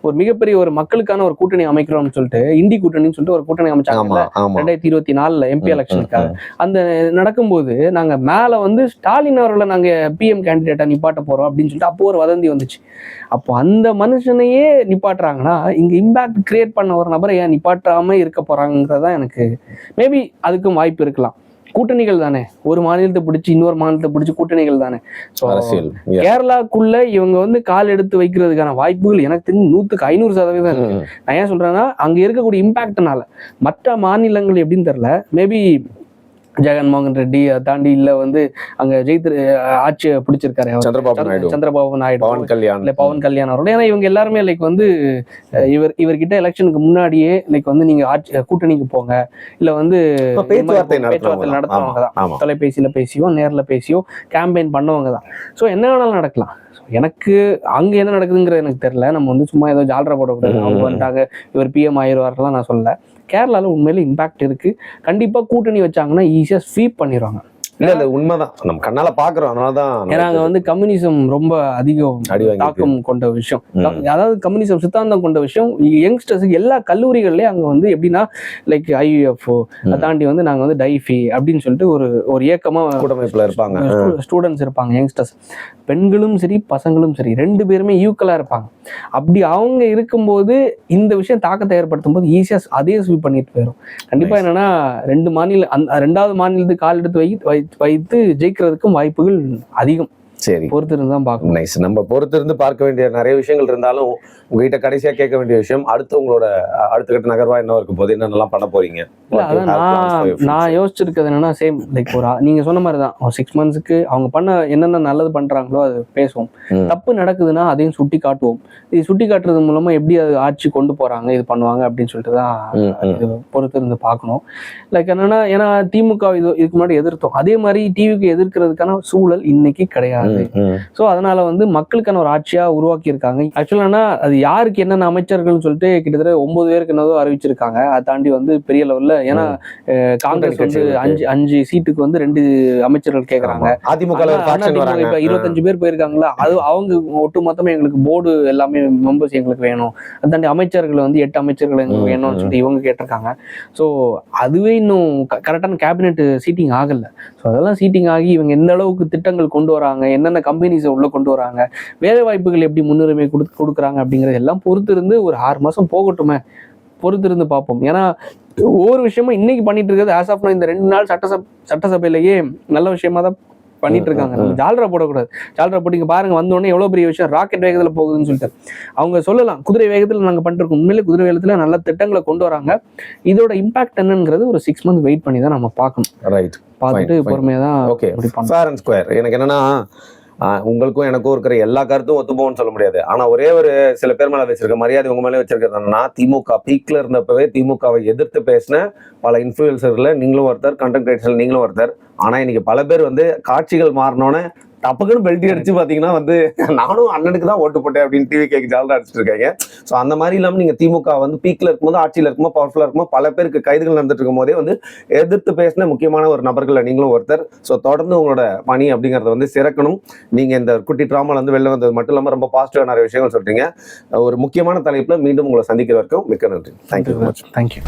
ஒரு மிகப்பெரிய ஒரு மக்களுக்கான ஒரு கூட்டணி அமைக்கிறோம்னு சொல்லிட்டு இந்தி கூட்டணின்னு சொல்லிட்டு ஒரு கூட்டணி அமைச்சாங்க 2024 எம்பி எலெக்ஷனுக்காக. அந்த நடக்கும்போது நாங்க மேல வந்து ஸ்டாலின் அவர்களை நாங்க பிஎம் கேண்டிடேட்டா நிப்பாட்ட போறோம் அப்படின்னு சொல்லிட்டு அப்போ ஒரு வதந்தி வந்துச்சு. அப்போ அந்த மனுஷனையே நிப்பாட்டுறாங்கன்னா, இங்க இம்பாக்ட் கிரியேட் பண்ண ஒரு நபரை ஏன் நிப்பாட்டாம இருக்க போறாங்கிறதா எனக்கு மேபி அதுக்கும் வாய்ப்பு இருக்கலாம். கூட்டணிகள் தானே, ஒரு மாநிலத்தை பிடிச்சி இன்னொரு மாநிலத்தை பிடிச்சி கூட்டணிகள் தானே. கேரளாக்குள்ள இவங்க வந்து கால் எடுத்து வைக்கிறதுக்கான வாய்ப்புகள் எனக்கு தெரிஞ்சு 100% இருக்கு. நான் ஏன் சொல்றேன்னா, அங்க இருக்கக்கூடிய இம்பாக்ட்னால மற்ற மாநிலங்கள் எப்படின்னு தெரியல, மேபி ஜெகன்மோகன் ரெட்டி, அதை தாண்டி இல்லை வந்து அங்கே ஜெயித்து ஆட்சியை பிடிச்சிருக்காரு அவர் சந்திரபாபு நாயுடு, சந்திரபாபு நாயுடு, பவன் கல்யாண், இல்லை பவன் கல்யாண் அவரோட. ஏன்னா இவங்க எல்லாருமே லைக் வந்து இவர்கிட்ட எலெக்ஷனுக்கு முன்னாடியே லைக் வந்து நீங்க கூட்டணிக்கு போங்க, இல்லை வந்து பேச்சுவார்த்தை நடத்துறவங்க தான், தொலைபேசியில பேசியோ நேர்ல பேசியோ கேம்பெயின் பண்ணவங்க தான். ஸோ என்ன வேணாலும் நடக்கலாம். எனக்கு அங்க என்ன நடக்குதுங்கிறது எனக்கு தெரியல. நம்ம வந்து சும்மா ஏதோ ஜாலரா போடக்கூடாது, அவங்க வந்துட்டாங்க இவர் பிஎம் ஆயிடுவார்லாம் நான் சொல்லல. கேரளாவில் உண்மையிலே இம்பாக்ட் இருக்கு. கண்டிப்பா கூட்டணி வச்சாங்கன்னா ஈஸியா ஸ்வீப் பண்ணிடுவாங்க. இல்ல உண்மைதான், நம்ம கண்ணால பாக்குறோம். அதனாலதான் ஏன்னா அங்க வந்து கம்யூனிசம் ரொம்ப அதிகம் தாக்கம் கொண்ட விஷயம். அதாவது கம்யூனிசம் சித்தாந்தம் கொண்ட விஷயம் யங்ஸ்டர்ஸுக்கு எல்லா கல்லூரிகள்லயும் அங்க வந்து எப்படின்னா லைக் IUF தாண்டி வந்து நாங்க வந்து டைஃபி அப்படின்னு சொல்லிட்டு ஒரு இயக்கமா கூட்டமைப்புல இருப்பாங்க, ஸ்டூடெண்ட்ஸ் இருப்பாங்க, யங்ஸ்டர்ஸ். பெண்களும் சரி பசங்களும் சரி 2 பேருமே ஈக்குவலா இருப்பாங்க. அப்படி அவங்க இருக்கும்போது இந்த விஷயம் தாக்கத்தை ஏற்படுத்தும் போது ஈஸியா அதே ஸ்வீப் பண்ணிட்டு போயிடும். கண்டிப்பா என்னன்னா 2 மாநில ரெண்டாவது மாநிலத்துக்கு கால் எடுத்து வைத்து ஜெயிக்கிறதுக்கும் வாய்ப்புகள் அதிகம். சரி, பொறுத்து இருந்து தான் பார்க்கணும். நைஸ். நம்ம பொறுத்து இருந்து பார்க்க வேண்டிய நிறைய விஷயங்கள் இருந்தாலும் உங்ககிட்ட கடைசியா கேட்க வேண்டிய விஷயம், அடுத்து உங்களோட அடுத்த கட்ட நகர்வா என்ன இருக்கும் போது என்னென்னலாம் பண்ண போறீங்க? நான் யோசிச்சிருக்கிறது என்னன்னா சேம் லைக் நீங்க சொன்ன மாதிரி தான் 6 மந்த்ஸ்க்கு அவங்க பண்ண என்னென்ன நல்லது பண்றாங்களோ அது பேசுவோம். தப்பு நடக்குதுன்னா அதையும் சுட்டி காட்டுவோம். இது சுட்டி காட்டுறது மூலமா எப்படி அது ஆட்சி கொண்டு போறாங்க, இது பண்ணுவாங்க அப்படின்னு சொல்லிட்டு தான் பொறுத்து இருந்து பார்க்கணும். லைக் என்னன்னா ஏன்னா திமுக இதுக்கு முன்னாடி எதிர்த்தோம், அதே மாதிரி டிவிக்கு எதிர்க்கிறதுக்கான சூழல் இன்னைக்கு கிடையாது. சோ அதனால வந்து மக்களுக்கான ஒரு ஆட்சியா உருவாக்கி இருக்காங்க. ஆக்சுவலா அது யாருக்கு என்னென்ன அமைச்சர்கள்னு சொல்லிட்டு கிட்டத்தட்ட 9 பேருக்கு என்னதோ அறிவிச்சிருக்காங்க. அதை தாண்டி வந்து பெரிய லெவல்ல ஏன்னா காங்கிரஸ் வந்து 5 சீட்டுக்கு வந்து 2 அமைச்சர்கள் கேட்கறாங்க. அதிமுக 25 பேர் போயிருக்காங்களா, அது அவங்க ஒட்டு மொத்தமா எங்களுக்கு போர்டு எல்லாமே மெம்பர்ஸ் எங்களுக்கு வேணும், அதை தாண்டி அமைச்சர்கள் வந்து 8 அமைச்சர்கள் எங்களுக்கு வேணும்னு சொல்லிட்டு இவங்க கேட்டிருக்காங்க. ஸோ அதுவே இன்னும் கரெக்டான கேபினெட் சீட்டிங் ஆகல. ஸோ அதெல்லாம் சீட்டிங் ஆகி இவங்க எந்த அளவுக்கு திட்டங்கள் கொண்டு வராங்க, என்னென்ன கம்பெனிஸை உள்ள கொண்டு வராங்க, வேலை வாய்ப்புகள் எப்படி முன்னுரிமை கொடுக்குறாங்க அப்படிங்கிறது எல்லாம் பொறுத்து இருந்து ஒரு 6 மாசம் போகட்டுமே, பொறுத்து இருந்து பார்ப்போம். ஏன்னா ஒவ்வொரு விஷயமும் இன்னைக்கு பண்ணிட்டு இருக்கிறது ஆஸ் ஆஃப் இந்த 2 நாள் சட்டசபையிலேயே நல்ல விஷயமா தான் பண்ணிட்டு இருக்காங்க. நம்ம ஜாலரா போடக்கூடாது. ஜாலரா போட்டு இங்க பாருங்க வந்தோடனே எவ்வளவு பெரிய விஷயம், ராக்கெட் வேகத்துல போகுதுன்னு சொல்லிட்டு அவங்க சொல்லலாம். குதிரை வேகத்துல நாங்க பண்ணிருக்கோம். உண்மையிலே குதிரை வேகத்துல நல்ல திட்டங்களை கொண்டு வராங்க. இதோட இம்பாக்ட் என்னங்கிறது ஒரு 6 மந்த்ஸ் வெயிட் பண்ணி தான் நம்ம பார்க்கணும். ரைட், பார்த்துட்டு பொறுமையா தான். Okay, fair and square. எனக்கு என்னன்னா உங்களுக்கும் எனக்கும் இருக்கிற எல்லா கருத்தும் ஒத்துப்போன்னு சொல்ல முடியாது. ஆனா ஒரே ஒரு சில பேர் மேல வச்சிருக்க மரியாதை உங்க மேலே வச்சிருக்கிறதுனா, திமுக பீக்ல இருந்தப்பவே திமுகவை எதிர்த்து பேசின பல இன்ஃபுளுசர்ல நீங்களும் ஒருத்தர், கண்டென்ட் கிரியேட்டர்ஸ்ல நீங்களும் ஒருத்தர். ஆனா இன்னைக்கு பல பேர் வந்து காட்சிகள் மாறினோன்னு டப்புக்குன்னு பெல்ட்டி அடிச்சு பாத்தீங்கன்னா வந்து நானும் அண்ணனுக்கு தான் ஓட்டு போட்டேன் அப்படின்னு டிவி கேக்கு ஜாலரா அடிச்சுட்டு இருக்காங்க. ஸோ அந்த மாதிரி இல்லாமல் நீங்க திமுக வந்து பீக்ல இருக்கும்போது, ஆட்சியில் இருக்கும்போது, பவர்ஃபுல்லா இருக்கும்போது பல பேருக்கு கைதுகள் நடந்துட்டு இருக்கும் போதே வந்து எதிர்த்து பேசின முக்கியமான ஒரு நபர்கள் நீங்களும் ஒருத்தர். ஸோ தொடர்ந்து உங்களோட பணி அப்படிங்கறத வந்து சிறக்கணும். நீங்க இந்த குட்டி ட்ராமால வந்து வெளில வந்தது மட்டும் இல்லாமல் ரொம்ப பாசிட்டிவா நிறைய விஷயங்கள் சொல்றீங்க. ஒரு முக்கியமான தலைப்புல மீண்டும் உங்களை சந்திக்கிற வரைக்கும் மிக்க நன்றி. Thank you very much. தேங்க்யூ.